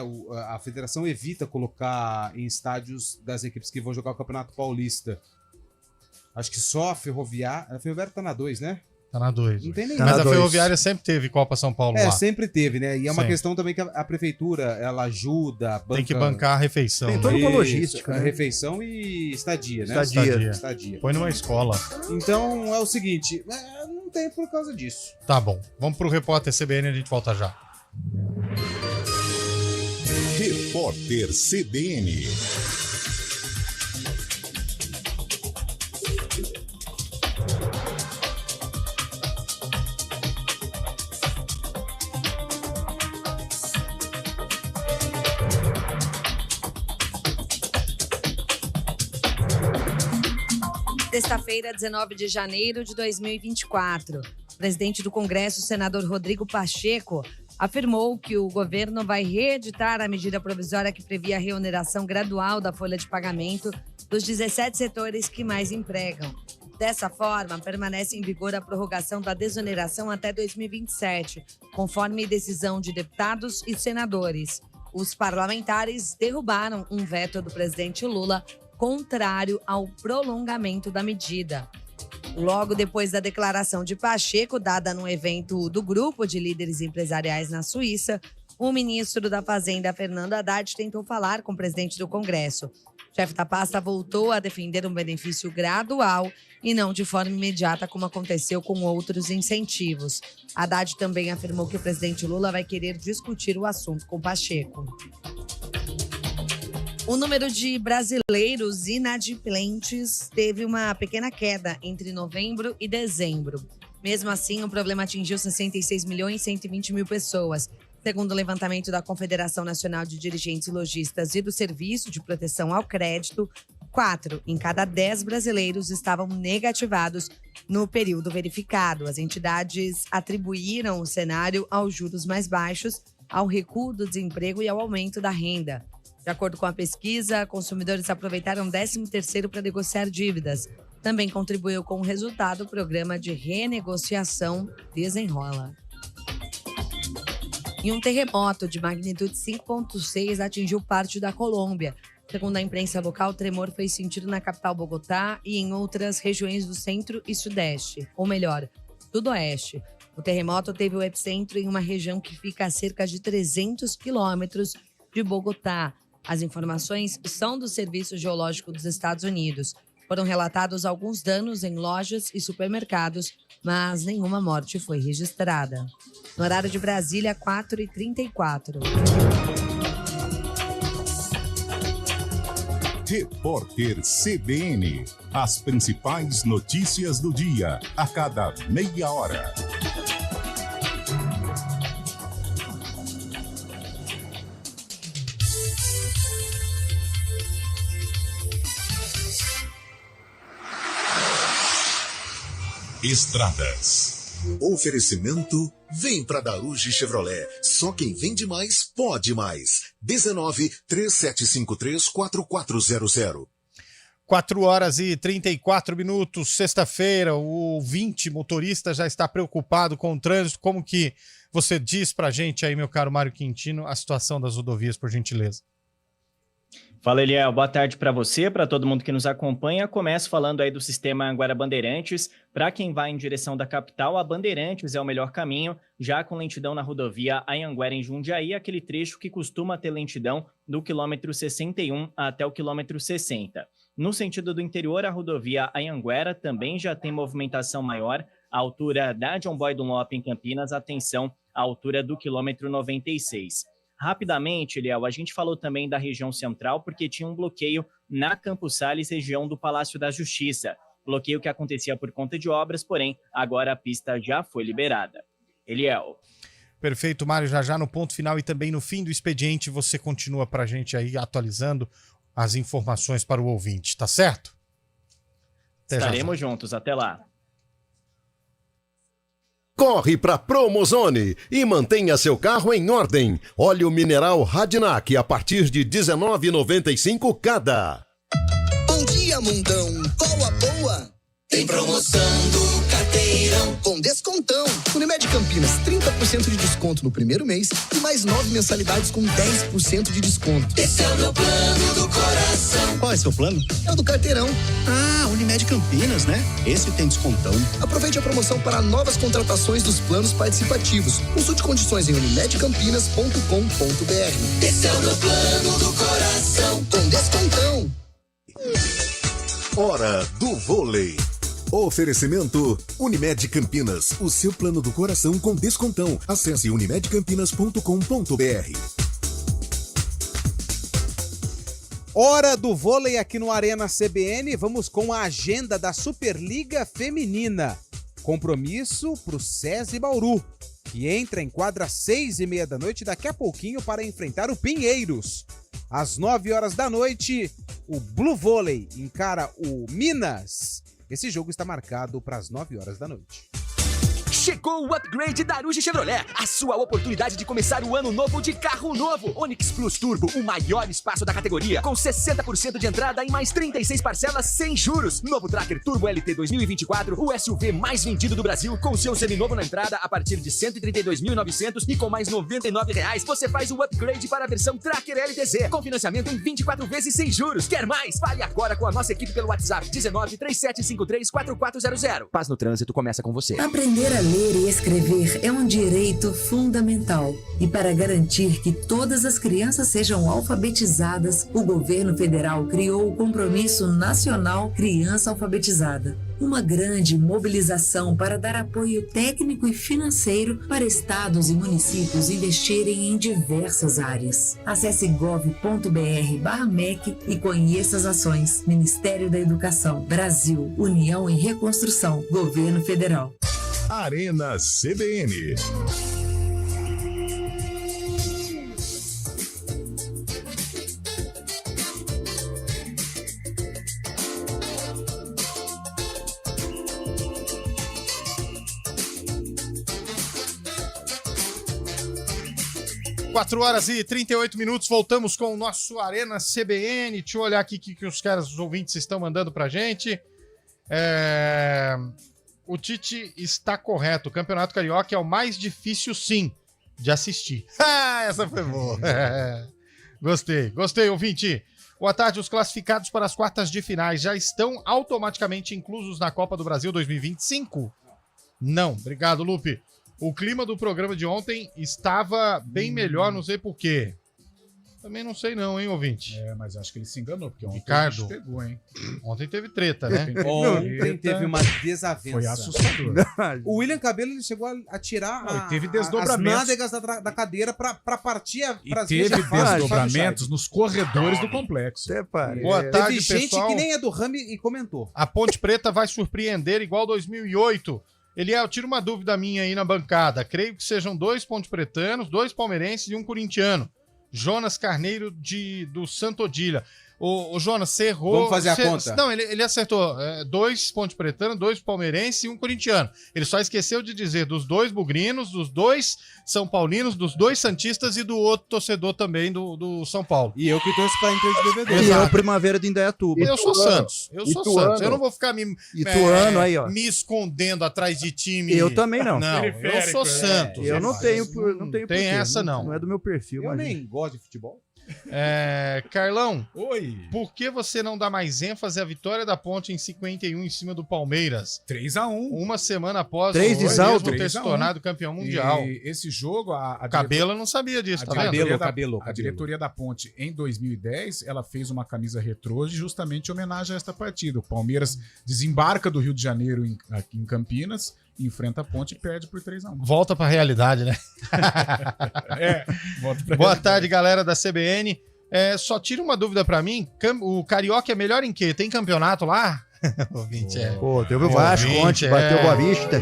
A federação evita colocar em estádios das equipes que vão jogar o Campeonato Paulista. Acho que só a Ferroviária... A Ferroviária tá na 2, né? Tá na 2. Não tem nem Mas a Ferroviária sempre teve Copa São Paulo lá. Sempre teve, né? E é uma Sempre. questão também que a prefeitura, ela ajuda... Tem que bancar a refeição. Tem toda uma logística, né? Refeição e estadia, né? Estadia. Põe numa escola. Então é o seguinte, não tem por causa disso. Tá bom. Vamos pro repórter CBN e a gente volta já. Repórter CBN. Sexta-feira, 19 de janeiro de 2024. O presidente do Congresso, senador Rodrigo Pacheco, afirmou que o governo vai reeditar a medida provisória que previa a reoneração gradual da folha de pagamento dos 17 setores que mais empregam. Dessa forma, permanece em vigor a prorrogação da desoneração até 2027, conforme decisão de deputados e senadores. Os parlamentares derrubaram um veto do presidente Lula contrário ao prolongamento da medida. Logo depois da declaração de Pacheco, dada num evento do grupo de líderes empresariais na Suíça, o ministro da Fazenda, Fernando Haddad, tentou falar com o presidente do Congresso. O chefe da pasta voltou a defender um benefício gradual e não de forma imediata, como aconteceu com outros incentivos. Haddad também afirmou que o presidente Lula vai querer discutir o assunto com Pacheco. O número de brasileiros inadimplentes teve uma pequena queda entre novembro e dezembro. Mesmo assim, o problema atingiu 66.120.000 pessoas, segundo o levantamento da Confederação Nacional de Dirigentes Lojistas e do Serviço de Proteção ao Crédito. 4 em cada 10 brasileiros estavam negativados no período verificado. As entidades atribuíram o cenário aos juros mais baixos, ao recuo do desemprego e ao aumento da renda. De acordo com a pesquisa, consumidores aproveitaram o 13º para negociar dívidas. Também contribuiu com o resultado o programa de renegociação Desenrola. E um terremoto de magnitude 5,6 atingiu parte da Colômbia. Segundo a imprensa local, o tremor foi sentido na capital Bogotá e em outras regiões do centro e sudeste, ou melhor, sudoeste. O terremoto teve o epicentro em uma região que fica a cerca de 300 quilômetros de Bogotá. As informações são do Serviço Geológico dos Estados Unidos. Foram relatados alguns danos em lojas e supermercados, mas nenhuma morte foi registrada. No horário de Brasília, 4h34. Repórter CBN. As principais notícias do dia, a cada meia hora. Estradas. Oferecimento, vem pra Daruge Chevrolet. Só quem vende mais, pode mais. 19-3753-4400. 4h34, sexta-feira. O ouvinte motorista já está preocupado com o trânsito. Como que você diz pra gente aí, meu caro Mário Quintino, a situação das rodovias, por gentileza? Fala, Eliel. Boa tarde para você, para todo mundo que nos acompanha. Começo falando aí do sistema Anguera Bandeirantes. Para quem vai em direção da capital, a Bandeirantes é o melhor caminho, já com lentidão na rodovia Anhanguera em Jundiaí, aquele trecho que costuma ter lentidão do quilômetro 61 até o quilômetro 60. No sentido do interior, a rodovia Anhanguera também já tem movimentação maior, à altura da John Boy Dunlop em Campinas, atenção, à altura do quilômetro 96. Rapidamente, Eliel, a gente falou também da região central porque tinha um bloqueio na Campos Sales, região do Palácio da Justiça. Bloqueio que acontecia por conta de obras, porém, agora a pista já foi liberada. Eliel. Perfeito, Mário. Já no ponto final e também no fim do expediente, você continua para a gente aí atualizando as informações para o ouvinte, tá certo? Até Estaremos juntos, até lá. Corre para Promozone e mantenha seu carro em ordem. Óleo mineral Radinac a partir de R$19,95 cada. Bom dia, mundão. Qual a boa? Tem promoção do Carteirão com descontão. Unimed Campinas, 30% de desconto no primeiro mês e mais 9 mensalidades com 10% de desconto. Esse é o meu plano do coração. Qual é seu plano? É o do Carteirão. Ah, Unimed Campinas, né? Esse tem descontão. Aproveite a promoção para novas contratações dos planos participativos. Consulte condições em unimedcampinas.com.br. Esse é o meu plano do coração com descontão. Hora do vôlei. Oferecimento Unimed Campinas, o seu plano do coração com descontão. Acesse unimedcampinas.com.br. Hora do vôlei aqui no Arena CBN. Vamos com a agenda da Superliga Feminina. Compromisso pro SESI Bauru, que entra em quadra às 6h30 da noite daqui a pouquinho para enfrentar o Pinheiros. Às 9h da noite, o Blue Vôlei encara o Minas. Esse jogo está marcado para as 9h da noite. Chegou o upgrade Daruge Chevrolet, a sua oportunidade de começar o ano novo de carro novo. Onix Plus Turbo, o maior espaço da categoria, com 60% de entrada e mais 36 parcelas sem juros. Novo Tracker Turbo LT 2024, o SUV mais vendido do Brasil, com seu seminovo na entrada a partir de R$ 132.900 e com mais R$ 99, você faz o upgrade para a versão Tracker LTZ, com financiamento em 24 vezes sem juros. Quer mais? Fale agora com a nossa equipe pelo WhatsApp 1937534400. Paz no trânsito começa com você. Aprender a ler e escrever é um direito fundamental. E para garantir que todas as crianças sejam alfabetizadas, o governo federal criou o Compromisso Nacional Criança Alfabetizada. Uma grande mobilização para dar apoio técnico e financeiro para estados e municípios investirem em diversas áreas. Acesse gov.br/MEC e conheça as ações. Ministério da Educação, Brasil, União em Reconstrução, Governo Federal. Arena CBN. Quatro horas e 38 minutos, voltamos com o nosso Arena CBN. Deixa eu olhar aqui o que os ouvintes estão mandando pra gente. O Tite está correto. O Campeonato Carioca é o mais difícil, sim, de assistir. Essa foi boa. Gostei, ouvinte. Boa tarde. Os classificados para as quartas de finais já estão automaticamente inclusos na Copa do Brasil 2025? Não. Obrigado, Lupe. O clima do programa de ontem estava bem melhor, não sei por quê. Também não sei não, hein, ouvinte? Mas acho que ele se enganou, porque ontem Ricardo, a gente pegou, hein? Ontem teve treta, né? Ontem teve uma desavença. Foi assustador. O William Cabelo ele chegou a tirar teve as desdobramentos nádegas da cadeira pra partir e teve desdobramentos nos corredores do complexo. Boa tarde, teve gente pessoal. que nem é do ramo e comentou. A Ponte Preta vai surpreender igual 2008. Eliel, tira uma dúvida minha aí na bancada. Creio que sejam 2 ponte-pretanos, 2 palmeirenses e um corintiano. Jonas Carneiro do Santo Odília. O Jonas, você errou. Vamos fazer a conta. Não, ele acertou 2 Ponte Pretano, 2 palmeirense e 1 corintiano. Ele só esqueceu de dizer dos 2 bugrinos, dos 2 São Paulinos, dos 2 santistas e do outro torcedor também do São Paulo. E eu que torço pra Inter de Bebedouro. E é o Primavera de Indaiatuba. Eu sou Santos. Eu sou Santos. Eu não vou ficar me escondendo atrás de time. Eu também não. Não, eu sou Santos. Eu não tenho tem essa, não. Não é do meu perfil. Eu imagina. nem gosto de futebol. Carlão, oi. Por que você não dá mais ênfase à vitória da Ponte em 51 em cima do Palmeiras? 3-1. Uma semana após 3 de saldo. ter se tornado campeão mundial. E esse jogo, a Cabelo não sabia disso, tá vendo? A diretoria da Ponte, em 2010, ela fez uma camisa retrô justamente em homenagem a esta partida. O Palmeiras desembarca do Rio de Janeiro aqui em Campinas, enfrenta a Ponte e perde por 3-1. Volta pra realidade, né? Volta pra Boa realidade. tarde, galera da CBN. Só tira uma dúvida pra mim. O Carioca é melhor em quê? Tem campeonato lá? Pô, teve o Vasco ontem, bateu o Boa Vista.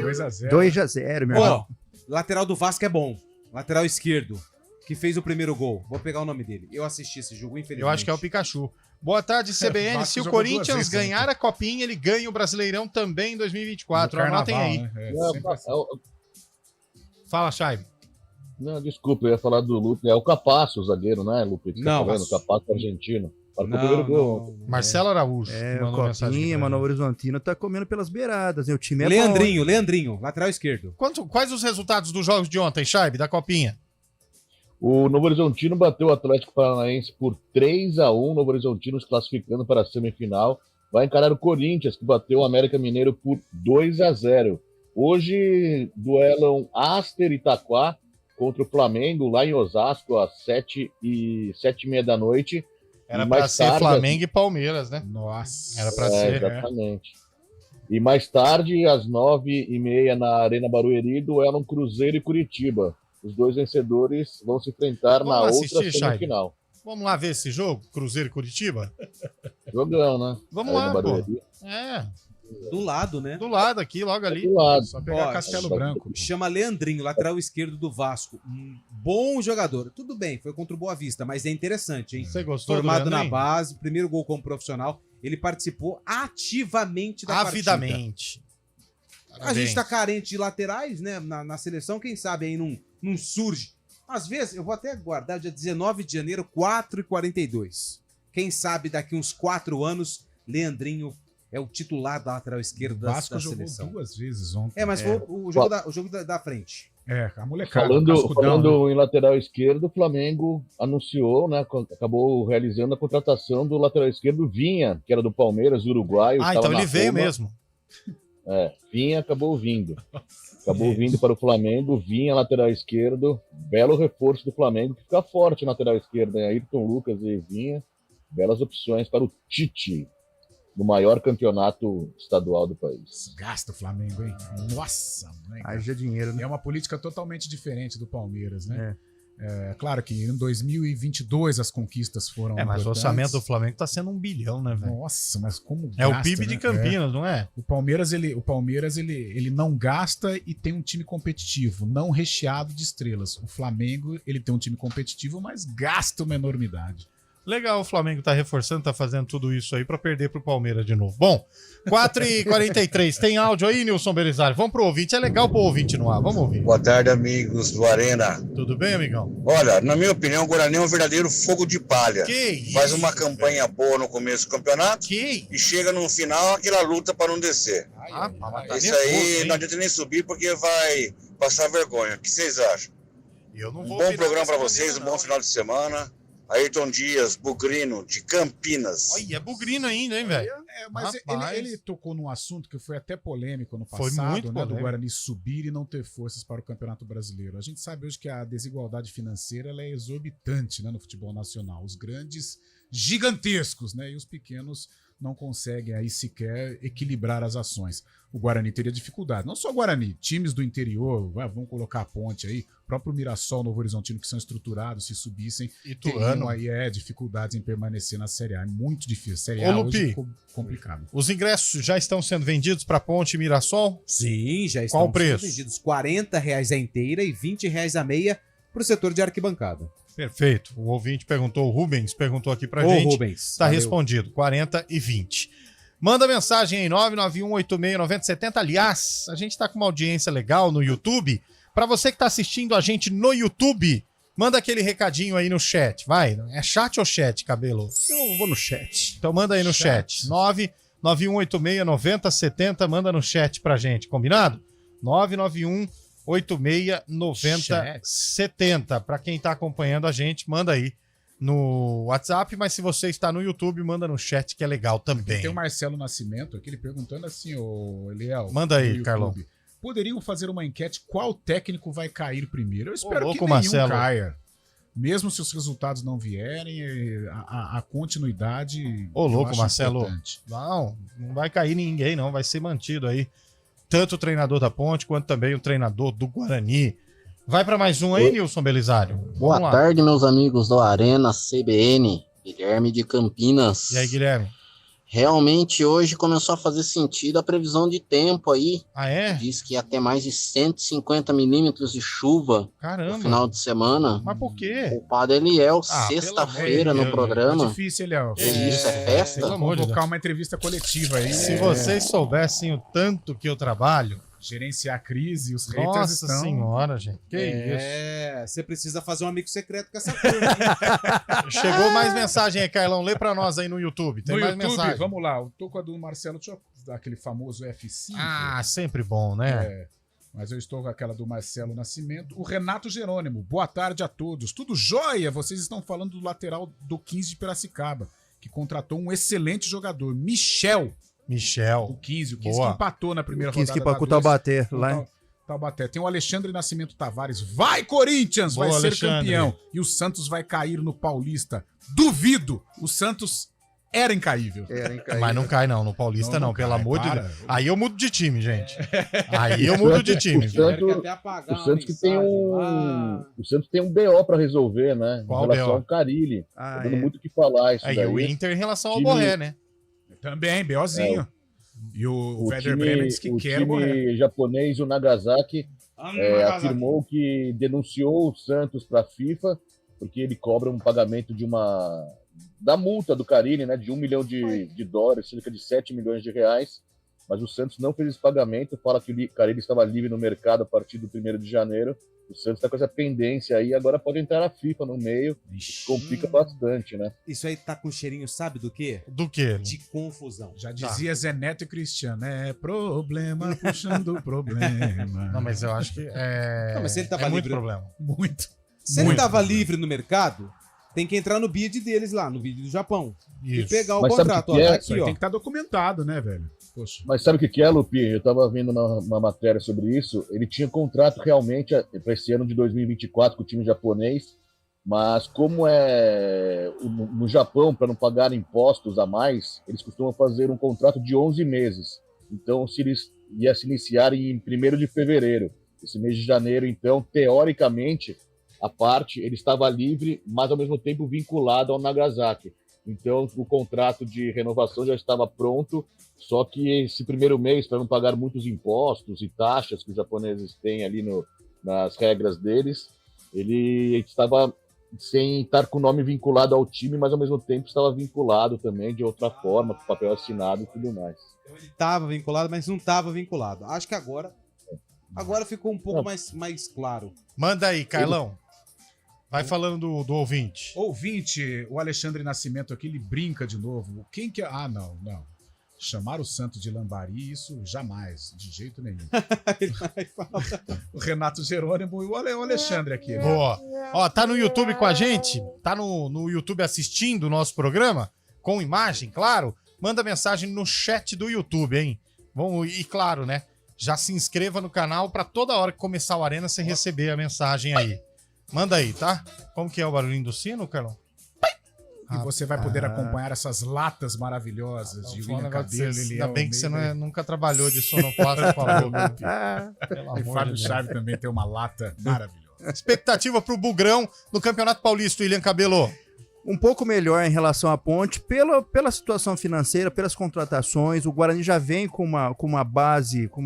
2-0, meu irmão. Lateral do Vasco é bom. Lateral esquerdo, que fez o primeiro gol. Vou pegar o nome dele. Eu assisti esse jogo, infelizmente. Eu acho que é o Pikachu. Boa tarde, CBN. Vasco Se o jogou Corinthians 2 vezes, ganhar a Copinha, ele ganha o Brasileirão também em 2024. No Anotem Carnaval, aí. né? Fala, Chay. Não, desculpa, eu ia falar do Lupe. É o Capasso, o zagueiro, né, Lupe? Não, o Capasso argentino. Marcou o primeiro gol. Marcelo Araújo. O Copinha, mano, o Horizontino tá comendo pelas beiradas, né? O time é Leandrinho, lateral esquerdo. Quais os resultados dos jogos de ontem, Chaibe, da Copinha? O Novo Horizontino bateu o Atlético Paranaense por 3-1. Novo Horizontino se classificando para a semifinal. Vai encarar o Corinthians, que bateu o América Mineiro por 2-0. Hoje duelam Aster e Itaquá contra o Flamengo, lá em Osasco, às 7h30 da noite. Era pra ser Flamengo e Palmeiras, né? Nossa. Era pra ser. Exatamente. E mais tarde, às 9h30, na Arena Barueri, duelam Cruzeiro e Curitiba. Os 2 vencedores vão se enfrentar na outra semifinal. Vamos lá ver esse jogo, Cruzeiro e Curitiba? Jogão, né? Vamos lá, pô. Do lado, né? Do lado aqui, logo ali. Do lado. Só pegar Castelo Branco. Chama Leandrinho, lateral esquerdo do Vasco. Um bom jogador. Tudo bem, foi contra o Boa Vista, mas é interessante, hein? Você gostou Formado do na Leandrinho? base, primeiro gol como profissional. Ele participou ativamente da Avidamente. partida. A gente tá carente de laterais, né? Na seleção, quem sabe aí não surge. Às vezes, eu vou até guardar, dia 19 de janeiro, 4h42. Quem sabe daqui uns 4 anos, Leandrinho é o titular da lateral esquerda da Vasco jogou seleção. 2 vezes ontem. Mas foi o jogo da frente. A molecada. Falando em lateral esquerdo, o Flamengo anunciou, né? Acabou realizando a contratação do lateral esquerdo Vinha, que era do Palmeiras, uruguaio. Então ele veio mesmo. Vinha acabou vindo. Acabou vindo para o Flamengo, Vinha, lateral esquerdo. Belo reforço do Flamengo, que fica forte na lateral esquerda, né? Ayrton Lucas e Vinha. Belas opções para o Tite, no maior campeonato estadual do país. Gasta o Flamengo, hein? Nossa, mãe. Haja dinheiro, né? É uma política totalmente diferente do Palmeiras, né? Claro que em 2022 as conquistas foram mas o orçamento do Flamengo tá sendo 1 bilhão, né, velho? Nossa, mas como gasta, o PIB de Campinas, não é? O Palmeiras, ele não gasta e tem um time competitivo, não recheado de estrelas. O Flamengo, ele tem um time competitivo, mas gasta uma enormidade. Legal, o Flamengo tá reforçando, tá fazendo tudo isso aí pra perder pro Palmeiras de novo. Bom, 4h43, tem áudio aí, Nilson Belisário? Vamos pro ouvinte, é legal pro ouvinte no ar, vamos ouvir. Boa tarde, amigos do Arena. Tudo bem, amigão? Olha, na minha opinião, o Guarani é um verdadeiro fogo de palha. Que isso, faz uma campanha boa no começo do campeonato e chega no final aquela luta para não descer. Isso aí não adianta nem subir porque vai passar vergonha. O que vocês acham? Um bom programa para vocês, um bom final de semana. Ayrton Dias, Bugrino, de Campinas. Olha, é Bugrino ainda, hein, velho? Mas ele tocou num assunto que foi até polêmico no Foi passado, muito né, polêmico. do Guarani subir e não ter forças para o Campeonato Brasileiro. A gente sabe hoje que a desigualdade financeira ela é exorbitante, né, no futebol nacional. Os grandes, gigantescos, né, e os pequenos não conseguem aí sequer equilibrar as ações. O Guarani teria dificuldade. Não só o Guarani, times do interior, vamos colocar a ponte aí, próprio Mirassol, Novo Horizontino, que são estruturados, se subissem, teriam aí dificuldades em permanecer na Série A. É muito difícil. A Série A hoje ficou complicado. Os ingressos já estão sendo vendidos para Ponte e Mirassol? Sim, já estão Qual o preço? sendo vendidos. R$40 a inteira e R$20 a meia para o setor de arquibancada. Perfeito. O ouvinte perguntou, o Rubens perguntou aqui pra gente. Rubens. Tá Valeu. respondido. 40 e 20. Manda mensagem aí, 991869070. Aliás, a gente tá com uma audiência legal no YouTube. Pra você que tá assistindo a gente no YouTube, manda aquele recadinho aí no chat. Vai. É chat ou chat, Cabelo? Eu vou no chat. Então manda aí no chat. 991869070. Manda no chat pra gente. Combinado? 991869070. Pra quem tá acompanhando a gente, manda aí no WhatsApp, mas se você está no YouTube, manda no chat que é legal também. Tem o Marcelo Nascimento aqui, ele perguntando assim, ô Eliel. Manda aí, no YouTube, Carlão. Poderiam fazer uma enquete qual técnico vai cair primeiro? Eu espero louco, que nenhum Marcelo. caia. Mesmo se os resultados não vierem, a continuidade. Ô, eu louco, acho Marcelo. importante. Não vai cair ninguém, não. Vai ser mantido aí. Tanto o treinador da Ponte, quanto também o treinador do Guarani. Vai para mais um aí, Nilson Belisário. Boa tarde, meus amigos do Arena CBN. Guilherme de Campinas. E aí, Guilherme? Realmente hoje começou a fazer sentido a previsão de tempo aí. Ah, é? Diz que ia ter mais de 150 milímetros de chuva Caramba. no final de semana. Mas por quê? O padre Eliel, Ah, sexta-feira pelo amor no de programa. É difícil, Eliel. Isso é festa? Tem que convocar uma entrevista coletiva aí. Se vocês soubessem o tanto que eu trabalho. Gerenciar a crise, os haters Nossa estão... senhora, gente. Que isso? Você precisa fazer um amigo secreto com essa turma. Chegou mais mensagem aí, Carlão. Lê pra nós aí no YouTube. Tem No mais YouTube, mensagem. vamos lá. Eu tô com a do Marcelo, deixa eu dar aquele famoso F5. Ah, sempre bom, né? É, mas eu estou com aquela do Marcelo Nascimento. O Renato Jerônimo, boa tarde a todos. Tudo jóia? Vocês estão falando do lateral do 15 de Piracicaba, que contratou um excelente jogador, Michel. O 15 Boa. que empatou na primeira O 15 rodada. que empatou o Taubaté, Com lá. Taubaté. Tem o Alexandre Nascimento Tavares. Vai, Corinthians! Vai Boa, ser Alexandre. campeão. E o Santos vai cair no Paulista. Duvido! O Santos era incaível. Mas não cai não, no Paulista não, pelo cai, amor de para. Deus. Aí eu mudo de time, gente. Aí eu mudo de time. O Santos que tem o Santos tem um BO pra resolver, né? Qual em relação BO? ao Carilli. Ah, Tá dando é. muito o que falar isso Aí daí. o Inter em relação ao Time- Borré, né? Também, BOzinho. E o Werder Bremen disse que o quer o Borré. time japonês, o Nagasaki, Nagasaki. afirmou que denunciou o Santos para a FIFA porque ele cobra um pagamento da multa do Carilli, né, de $1 milhão de dólares, cerca de 7 milhões de reais, mas o Santos não fez esse pagamento, fala que o Carilli estava livre no mercado a partir do 1º de janeiro. O Santos está com essa pendência aí, agora pode entrar a FIFA no meio, complica bastante, né? Isso aí tá com cheirinho, sabe do quê? Do quê? De confusão. Já dizia Zé Neto e Cristiano, é problema puxando problema. Não, mas eu acho que é, Não, mas se ele tava é muito livre- problema. Muito. Se ele tava livre no mercado, tem que entrar no bid deles lá, no bid do Japão. E Isso. pegar o Mas sabe contrato. o que Ó, é? tá Isso aqui, aí ó. tem que estar documentado, né, velho? Poxa. Mas sabe o que é, Lupi? Eu estava vendo uma matéria sobre isso. Ele tinha contrato realmente para esse ano de 2024 com o time japonês, mas como é no Japão, para não pagar impostos a mais, eles costumam fazer um contrato de 11 meses. Então, se eles ia se iniciar em 1º de fevereiro, esse mês de janeiro, então, teoricamente, a parte, ele estava livre, mas ao mesmo tempo vinculado ao Nagasaki. Então, o contrato de renovação já estava pronto, só que esse primeiro mês, para não pagar muitos impostos e taxas que os japoneses têm ali nas regras deles, ele estava sem estar com o nome vinculado ao time, mas ao mesmo tempo estava vinculado também de outra forma, com papel assinado e tudo mais. Ele tava vinculado, mas não tava vinculado. Acho que agora ficou um pouco mais claro. Manda aí, Carlão. Vai falando do ouvinte. Ouvinte, o Alexandre Nascimento aqui, ele brinca de novo. Quem que é? Ah, não. Chamar o Santos de Lambari, isso jamais, de jeito nenhum. O Renato Jerônimo e o Alexandre aqui. Né? Boa. Ó, tá no YouTube com a gente? Tá no YouTube assistindo o nosso programa? Com imagem, claro? Manda mensagem no chat do YouTube, hein? E claro, né? Já se inscreva no canal pra toda hora que começar o Arena você receber a mensagem aí. Manda aí, tá? Como que é o barulhinho do sino, Carlão? E você vai poder acompanhar essas latas maravilhosas de William Cabelo. Ainda bem que você nunca trabalhou de sonoplasta, falou. E Fábio Chave também tem uma lata maravilhosa. Expectativa pro Bugrão no Campeonato Paulista, William Cabelo. Um pouco melhor em relação à Ponte, pela situação financeira, pelas contratações. O Guarani já vem com uma base, com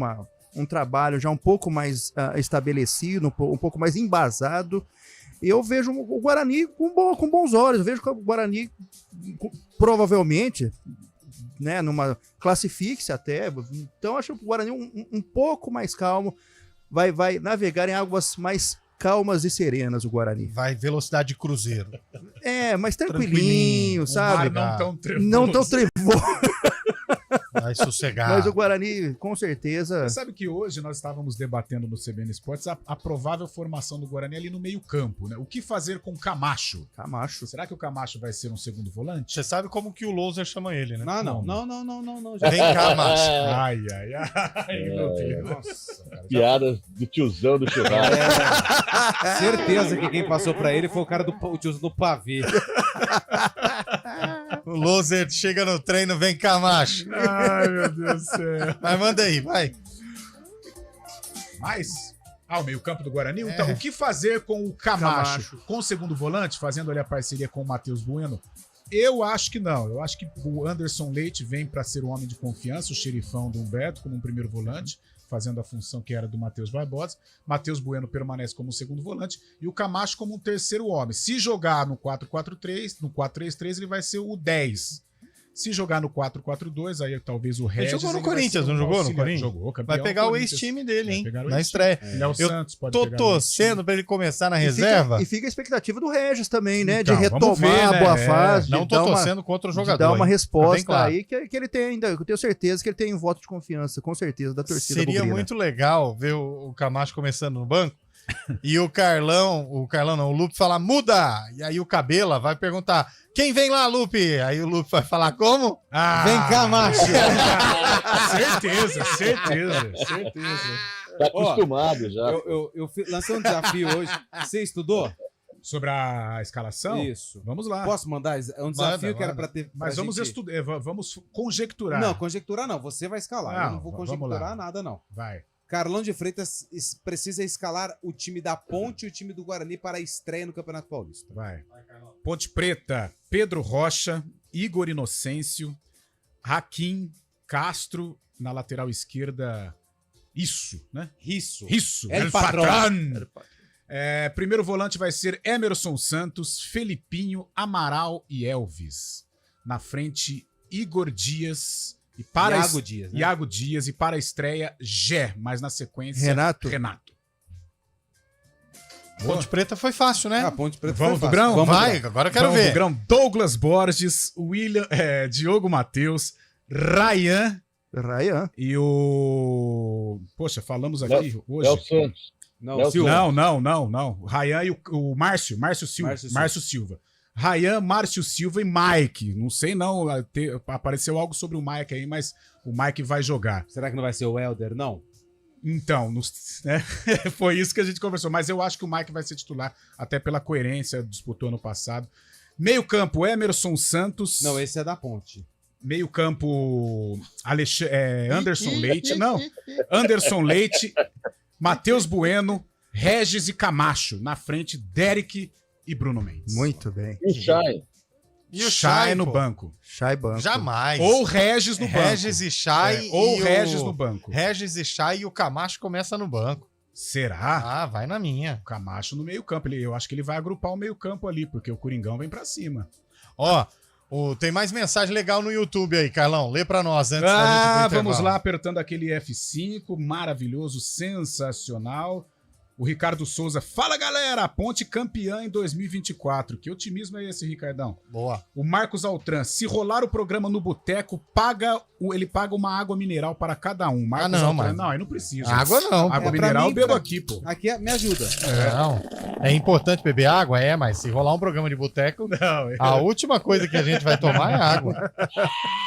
um trabalho já um pouco mais estabelecido, um pouco mais embasado. eu vejo o Guarani com bons olhos. Eu vejo que o Guarani provavelmente, né, classifique-se até. Então, acho que o Guarani um pouco mais calmo. Vai navegar em águas mais calmas e serenas, o Guarani. Vai velocidade de cruzeiro. Mais tranquilinho, sabe? O mar não tão trevoso. Não tão trevoso. Vai sossegar. Mas o Guarani, com certeza... Você sabe que hoje nós estávamos debatendo no CBN Esportes a provável formação do Guarani ali no meio campo, né? O que fazer com o Camacho? Será que o Camacho vai ser um segundo volante? Você sabe como que o Louser chama ele, né? Não. Vem cá, Macho. Ai, meu Deus. Nossa, cara, piada do tiozão do churrasco. Certeza que quem passou pra ele foi o cara o tiozão do pavê. O Louser chega no treino, vem cá, Macho. Ai, meu Deus do céu. Mas manda aí, vai. O meio-campo do Guarani? Então, o que fazer com o Camacho? Com o segundo volante, fazendo ali a parceria com o Matheus Bueno? Eu acho que não. Eu acho que o Anderson Leite vem para ser o homem de confiança, o xerifão do Humberto, como um primeiro volante, fazendo a função que era do Matheus Barbosa. Matheus Bueno permanece como segundo volante e o Camacho como um terceiro homem. Se jogar no 4-4-3, no 4-3-3, ele vai ser o 10. Se jogar no 4-4-2, aí talvez o Regis... Ele jogou no Corinthians, não jogou no Corinthians? Jogou, campeão. Vai pegar o ex-time dele, hein? Na estreia. Léo Santos pode tô pegar torcendo pra ele começar na reserva. E fica a expectativa do Regis também, né? Então, de retomar a boa fase. Não tô torcendo contra o jogador. Dar uma resposta claro. aí que ele tem ainda. Eu tenho certeza que ele tem um voto de confiança, com certeza, da torcida. Seria muito legal ver o Camacho começando no banco e o Lupe falar, muda! E aí o Cabela vai perguntar, quem vem lá, Lupe? Aí o Lupe vai falar, como? Vem cá, Macho! certeza. Tá acostumado já. Eu lancei um desafio hoje. Você estudou? Sobre a escalação? Isso. Vamos lá. Posso mandar? É um desafio que era pra ter... Mas vamos estudar, vamos conjecturar. Não, conjecturar não. Você vai escalar. Eu não vou conjecturar nada, não. Vai. Carlão de Freitas precisa escalar o time da Ponte e o time do Guarani para a estreia no Campeonato Paulista. Vai. Ponte Preta, Pedro Rocha, Igor Inocêncio, Hakim, Castro, na lateral esquerda, né? Isso. El Patrón. Primeiro volante vai ser Emerson Santos, Felipinho, Amaral e Elvis. Na frente, Igor Dias... Iago Dias e para a estreia, Gé, mas na sequência, Renato. Ponte Preta foi fácil, né? Ponte Preta Vamos pro grão? Agora eu quero ver. Grão. Douglas Borges, Diogo Matheus, Ryan e o... Poxa, falamos aqui hoje... Léo Santos. Não. Ryan e o Márcio Silva. Ryan, Márcio Silva e Mike. Não sei não, apareceu algo sobre o Mike aí, mas o Mike vai jogar. Será que não vai ser o Helder, não? Então, né? Foi isso que a gente conversou. Mas eu acho que o Mike vai ser titular, até pela coerência, disputou ano passado. Meio campo, Emerson Santos. Não, esse é da Ponte. Meio campo, Anderson Leite. Não, Anderson Leite, Matheus Bueno, Regis e Camacho. Na frente, Derek e Bruno Mendes. Muito bem. E o Chay no banco. Chay banco. Jamais. Ou Regis no banco. Regis e Chay. Ou Regis no banco. Regis e Chay e o Camacho começa no banco. Será? Vai na minha. O Camacho no meio campo. Eu acho que ele vai agrupar o meio campo ali, porque o Coringão vem pra cima. Tem mais mensagem legal no YouTube aí, Carlão. Lê pra nós antes da gente ir pro intervalo. Vamos lá, apertando aquele F5. Maravilhoso, sensacional. O Ricardo Souza, fala galera, Ponte campeã em 2024. Que otimismo é esse, Ricardão? Boa. O Marcos Altran, se rolar o programa no boteco, ele paga uma água mineral para cada um. Marcos Altran, não, aí não precisa. Água não. Água mineral eu bebo aqui, pô. Aqui me ajuda. Não, é importante beber água, mas se rolar um programa de boteco, a última coisa que a gente vai tomar é água.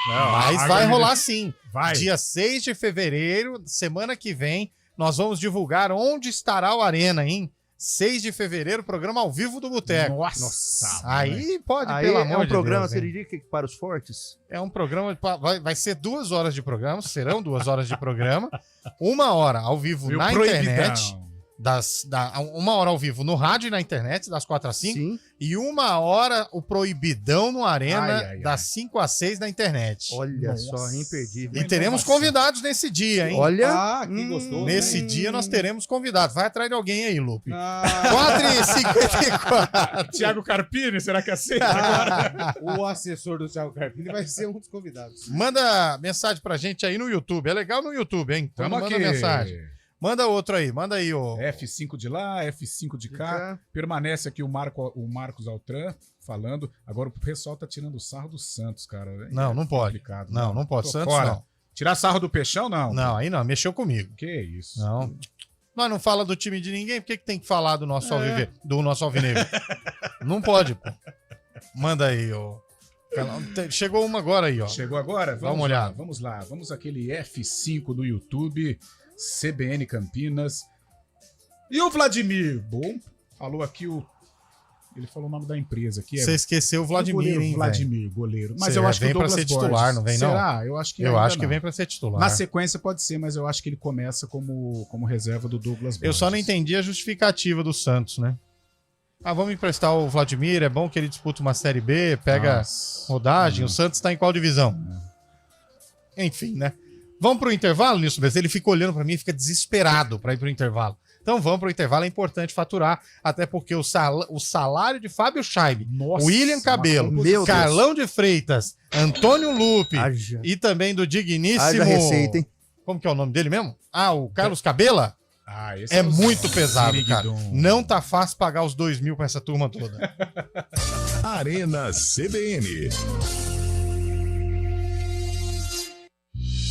Mas vai rolar sim. Vai. Dia 6 de fevereiro, semana que vem, nós vamos divulgar onde estará o Arena, hein? 6 de fevereiro, programa ao vivo do Boteco. Nossa. Aí pode, Aí pelo amor de Deus. É um programa, você diria que para os fortes? É um programa, vai ser 2 horas de programa, serão 2 horas de programa. 1 hora ao vivo na internet. 1 hora ao vivo no rádio e na internet, das 4 às 5. Sim. E 1 hora o Proibidão no Arena, das 5 às 6 na internet. Olha só, imperdível. E teremos convidados nesse dia, hein? Olha, que gostoso. Nesse dia nós teremos convidados. Vai atrás de alguém aí, Lupe. 4h54. Thiago Carpini, será que aceita agora? O assessor do Thiago Carpini vai ser um dos convidados. Manda mensagem pra gente aí no YouTube. É legal no YouTube, hein? Então manda mensagem. Manda outro aí, manda aí. F5 de lá, F5 de cá. Permanece aqui o Marcos Altran falando. Agora o pessoal tá tirando o sarro do Santos, cara. Não pode. Não pode. Santos fora. não. Tirar sarro do Peixão, não. Não, aí não. Mexeu comigo. Que isso. Não. Nós não fala do time de ninguém, por que tem que falar do nosso alvinegro? Não pode, pô. Manda aí, Chegou uma agora aí, ó. Chegou agora? Dá uma olhada. Vamos lá. Vamos aquele F5 do YouTube. CBN Campinas. E o Vladimir? Bom, falou aqui ele falou o nome da empresa aqui. Você esqueceu o Vladimir, hein? Vladimir, goleiro. Mas eu acho que vem pra ser titular, não vem não? Será? Eu acho que vem pra ser titular. Na sequência pode ser, mas eu acho que ele começa como reserva do Douglas Borges. Eu só não entendi a justificativa do Santos, né? Vamos emprestar o Vladimir, é bom que ele disputa uma Série B, pega rodagem. O Santos tá em qual divisão? Enfim, né? Vamos pro intervalo, Nilson Bezerra? Ele fica olhando pra mim e fica desesperado pra ir pro intervalo. Então vamos pro intervalo, é importante faturar, até porque o salário de Fábio Scheib, William Cabelo, Carlão de Freitas, Antônio Lupe e também do digníssimo... receita, hein? Como que é o nome dele mesmo? O Carlos Cabela? Esse é muito pesado, cara. Não tá fácil pagar os 2 mil pra essa turma toda. Arena CBN.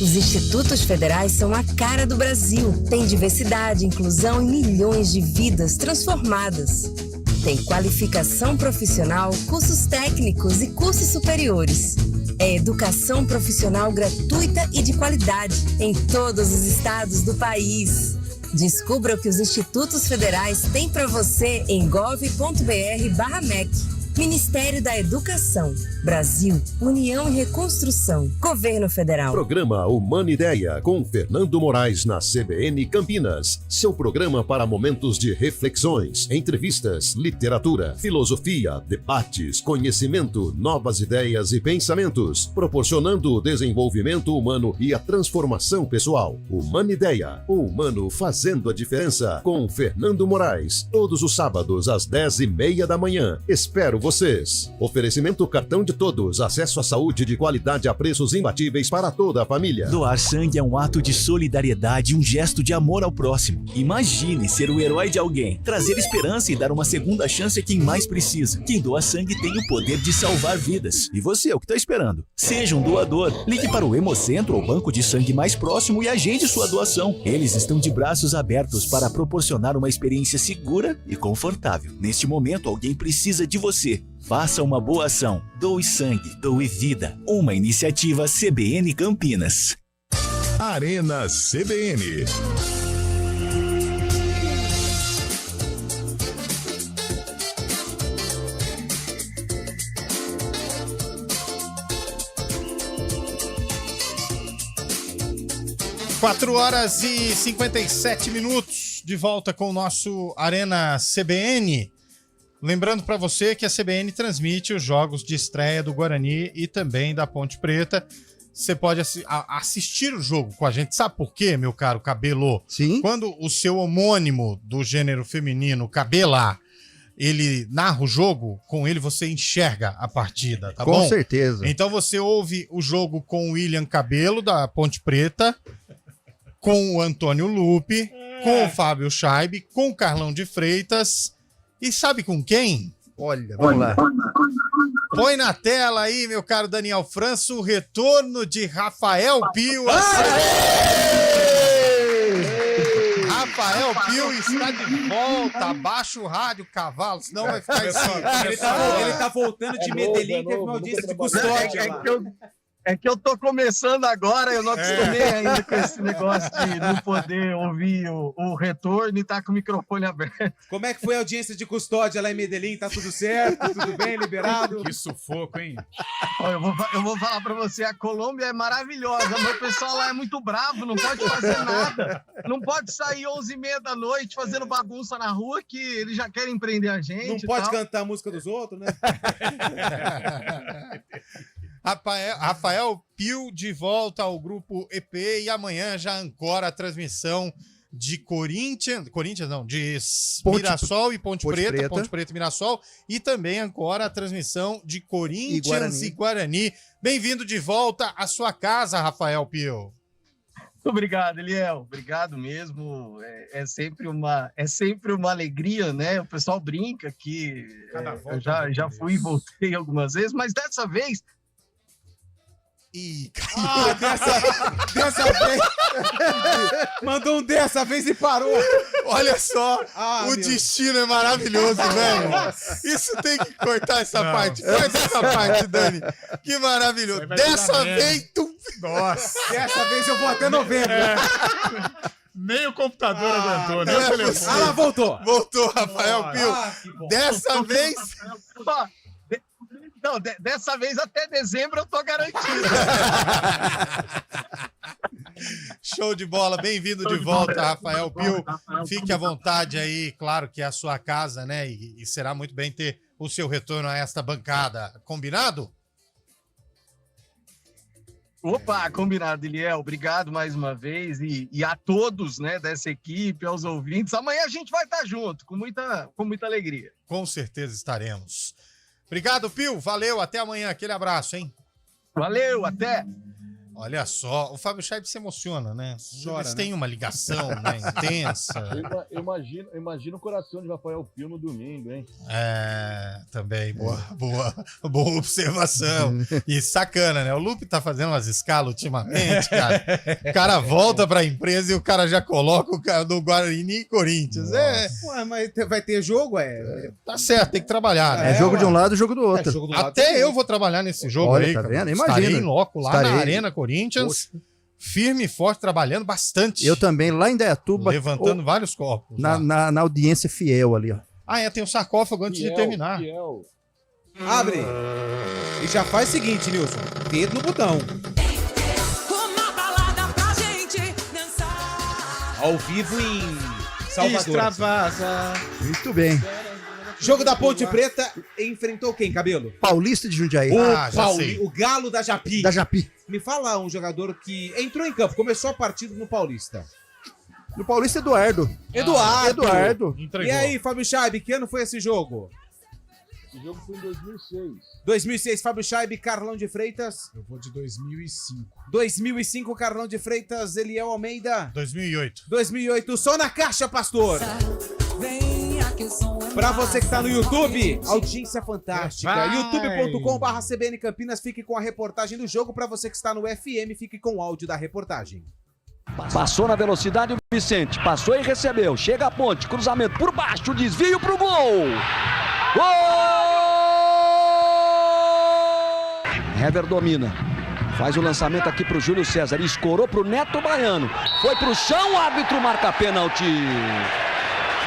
Os institutos federais são a cara do Brasil. Tem diversidade, inclusão e milhões de vidas transformadas. Tem qualificação profissional, cursos técnicos e cursos superiores. É educação profissional gratuita e de qualidade em todos os estados do país. Descubra o que os institutos federais têm para você em gov.br/mec. Ministério da Educação, Brasil, União e Reconstrução, Governo Federal. Programa Humana Ideia, com Fernando Moraes na CBN Campinas. Seu programa para momentos de reflexões, entrevistas, literatura, filosofia, debates, conhecimento, novas ideias e pensamentos, proporcionando o desenvolvimento humano e a transformação pessoal. Humana Ideia, o humano fazendo a diferença, com Fernando Moraes, todos os sábados às 10h30 da manhã. Espero vocês. Oferecimento cartão de todos. Acesso à saúde de qualidade a preços imbatíveis para toda a família. Doar sangue é um ato de solidariedade e um gesto de amor ao próximo. Imagine ser o herói de alguém, trazer esperança e dar uma segunda chance a quem mais precisa. Quem doa sangue tem o poder de salvar vidas. E você, o que está esperando? Seja um doador. Ligue para o Hemocentro ou banco de sangue mais próximo e agende sua doação. Eles estão de braços abertos para proporcionar uma experiência segura e confortável. Neste momento, alguém precisa de você. Faça uma boa ação. Doe sangue, doe vida. Uma iniciativa CBN Campinas. Arena CBN. Quatro horas e 57 minutos de volta com o nosso Arena CBN. Lembrando para você que a CBN transmite os jogos de estreia do Guarani e também da Ponte Preta. Você pode assistir o jogo com a gente. Sabe por quê, meu caro Cabelo? Sim. Quando o seu homônimo do gênero feminino, Cabela, ele narra o jogo, com ele você enxerga a partida, tá bom? Com certeza. Então você ouve o jogo com o William Cabelo, da Ponte Preta, com o Antônio Lupe, com o Fábio Scheib, com o Carlão de Freitas... E sabe com quem? Olha, vamos lá. Põe na tela aí, meu caro Daniel França, o retorno de Rafael Pio. Rafael Pio está de volta. Abaixa o rádio, cavalo, senão vai ficar assim. Ele tá voltando de Medellín, teve uma audiência de custódia. É que eu tô começando agora, eu não acostumei ainda com esse negócio de não poder ouvir o retorno e tá com o microfone aberto. Como é que foi a audiência de custódia lá em Medellín? Tá tudo certo? Tudo bem? Liberado? Que sufoco, hein? Ó, eu vou falar pra você, a Colômbia é maravilhosa, mas o pessoal lá é muito bravo, não pode fazer nada. Não pode sair 11h30 da noite fazendo bagunça na rua que eles já querem prender a gente. Não pode cantar a música dos outros, né? Rafael Pio de volta ao grupo EP e amanhã já ancora a transmissão de Mirassol e Ponte Preta, Ponte Preta e Mirassol, e também ancora a transmissão de Corinthians e Guarani. Bem-vindo de volta à sua casa, Rafael Pio. Muito obrigado, Eliel. Obrigado mesmo. É sempre uma alegria, né? O pessoal brinca que eu já fui e voltei algumas vezes, mas dessa vez dessa vez. Mandou um dessa vez e parou. Olha só, o destino é maravilhoso, velho. Isso tem que cortar essa parte. Corta essa parte, Dani. Que maravilhoso. Dessa vez, Nossa. Dessa vez eu vou até novembro. Nem o computador aguentou, nem o telefone. Ah, lá, voltou. Voltou, Rafael Pio. Dessa vez... Não, dessa vez até dezembro eu tô garantido. Show de bola, bem-vindo de volta, Rafael Pio. Fique à vontade aí, claro que é a sua casa, né? E será muito bem ter o seu retorno a esta bancada. Combinado? Opa, combinado, Eliel. Obrigado mais uma vez e a todos, né, dessa equipe, aos ouvintes. Amanhã a gente vai estar junto, com muita alegria. Com certeza estaremos. Obrigado, Pio. Valeu. Até amanhã. Aquele abraço, hein? Valeu. Até. Olha só. O Fábio Chaib se emociona, né? Chora, Eles né? têm uma ligação, né, intensa. Eu imagino o coração de Rafael Pio no domingo, hein? Também. Boa observação. E sacana, né? O Lupe tá fazendo umas escalas ultimamente, cara. O cara volta pra empresa e o cara já coloca o cara do Guarani e Corinthians. Ué, mas vai ter jogo, Tá certo, tem que trabalhar, né? É jogo de um lado e jogo do outro. jogo do lado Até também. eu vou trabalhar nesse jogo. Olha, aí, tá cara. vendo? Estarei Imagina. em loco lá Estarei. na Arena Corinthians, firme e forte, trabalhando bastante. Eu também, lá em Indaiatuba. Levantando vários copos. Na audiência fiel ali, ó. Tem um sarcófago antes de terminar. Abre. E já faz o seguinte, Nilson. Dedo no botão. Ao vivo em Salvador. Extravasa. Muito bem. Jogo da Ponte Preta enfrentou quem, Cabelo? Paulista de Jundiaí. O Galo da Japi. Da Japi. Me fala um jogador que entrou em campo, começou a partida no Paulista. No Paulista, Eduardo. Eduardo. Entregou. E aí, Fábio Chaib, que ano foi esse jogo? Esse jogo foi em 2006. 2006, Fábio Chaib, Carlão de Freitas. Eu vou de 2005. 2005, Carlão de Freitas, Eliel Almeida. 2008. 2008, só na caixa, pastor. Pra você que tá no YouTube, audiência fantástica. youtube.com/CBN Campinas, fique com a reportagem do jogo. Pra você que está no FM, fique com o áudio da reportagem. Passou na velocidade o Vicente, passou e recebeu. Chega a ponte, cruzamento por baixo, desvio pro gol. Gol! Hever domina. Faz o lançamento aqui pro Júlio César. Escorou pro Neto Baiano. Foi pro chão, o árbitro marca pênalti.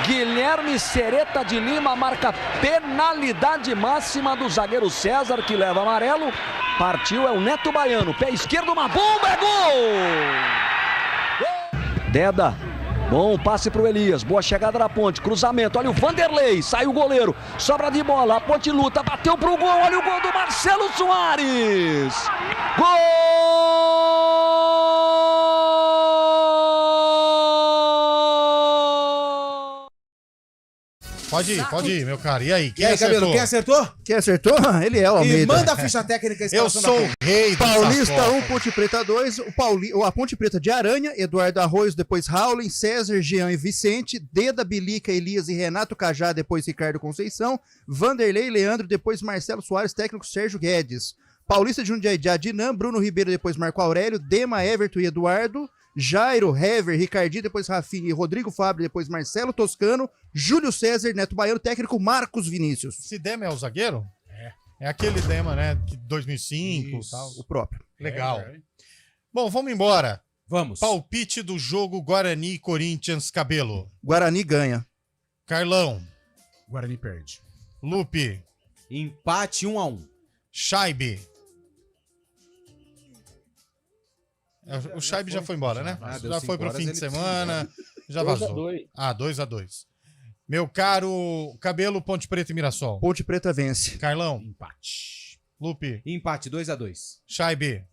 Guilherme Sereta de Lima marca penalidade máxima do zagueiro César, que leva amarelo. Partiu, é o Neto Baiano. Pé esquerdo, uma bomba, é gol! Deda. Bom passe pro Elias. Boa chegada na ponte. Cruzamento. Olha o Vanderlei. Sai o goleiro. Sobra de bola. A ponte luta. Bateu pro gol. Olha o gol do Marcelo Soares. Gol! Pode ir, meu cara. E aí, E aí, Cabelo, quem acertou? Quem acertou? Ele é o Almeida. E manda a ficha técnica. Eu sou o rei do Paulista sarcófago. 1, Ponte Preta 2, a Ponte Preta de Aranha, Eduardo Arroios, depois Raulin, César, Jean e Vicente, Deda, Bilica, Elias e Renato Cajá, depois Ricardo Conceição, Vanderlei, Leandro, depois Marcelo Soares, técnico Sérgio Guedes. Paulista de Jundiaí de Adinam, Bruno Ribeiro, depois Marco Aurélio, Dema, Everton e Eduardo, Jairo, Hever, Ricardinho, depois Rafinha e Rodrigo Fábio, depois Marcelo Toscano, Júlio César, Neto Baiano, técnico Marcos Vinícius. Se Dema é o zagueiro? É aquele tema, né? De 2005 e tal. O próprio. Legal. Bom, vamos embora. Vamos. Palpite do jogo Guarani e Corinthians, Cabelo. Guarani ganha. Carlão. Guarani perde. Lupe. Empate 1-1. Chaibe. O Chaibe já foi embora, né? Já foi pro fim de semana. Já vazou. 2-2. Meu caro Cabelo, Ponte Preta e Mirassol. Ponte Preta vence. Carlão. Empate. Lupe. Empate 2-2. Chaibe.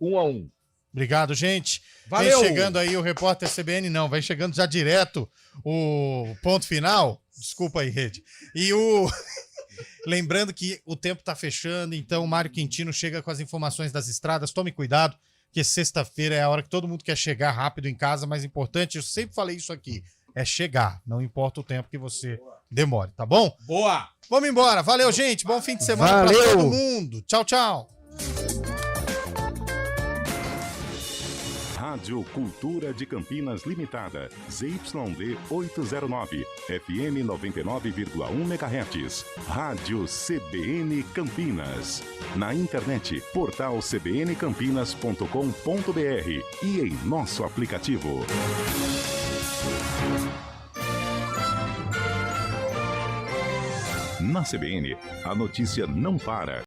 1-1. Obrigado, gente. Valeu. Vem chegando aí o repórter CBN, não. Vai chegando já direto o ponto final. Desculpa aí, Rede. E o... Lembrando que o tempo tá fechando, então o Mário Quintino chega com as informações das estradas. Tome cuidado, porque sexta-feira é a hora que todo mundo quer chegar rápido em casa, mas importante, eu sempre falei isso aqui, é chegar. Não importa o tempo que você demore, tá bom? Boa! Vamos embora. Valeu, gente. Bom fim de semana pra todo mundo. Tchau, tchau. Rádio Cultura de Campinas Limitada, ZYD 809, FM 99,1 MHz. Rádio CBN Campinas. Na internet, portal cbncampinas.com.br e em nosso aplicativo. Na CBN, a notícia não para.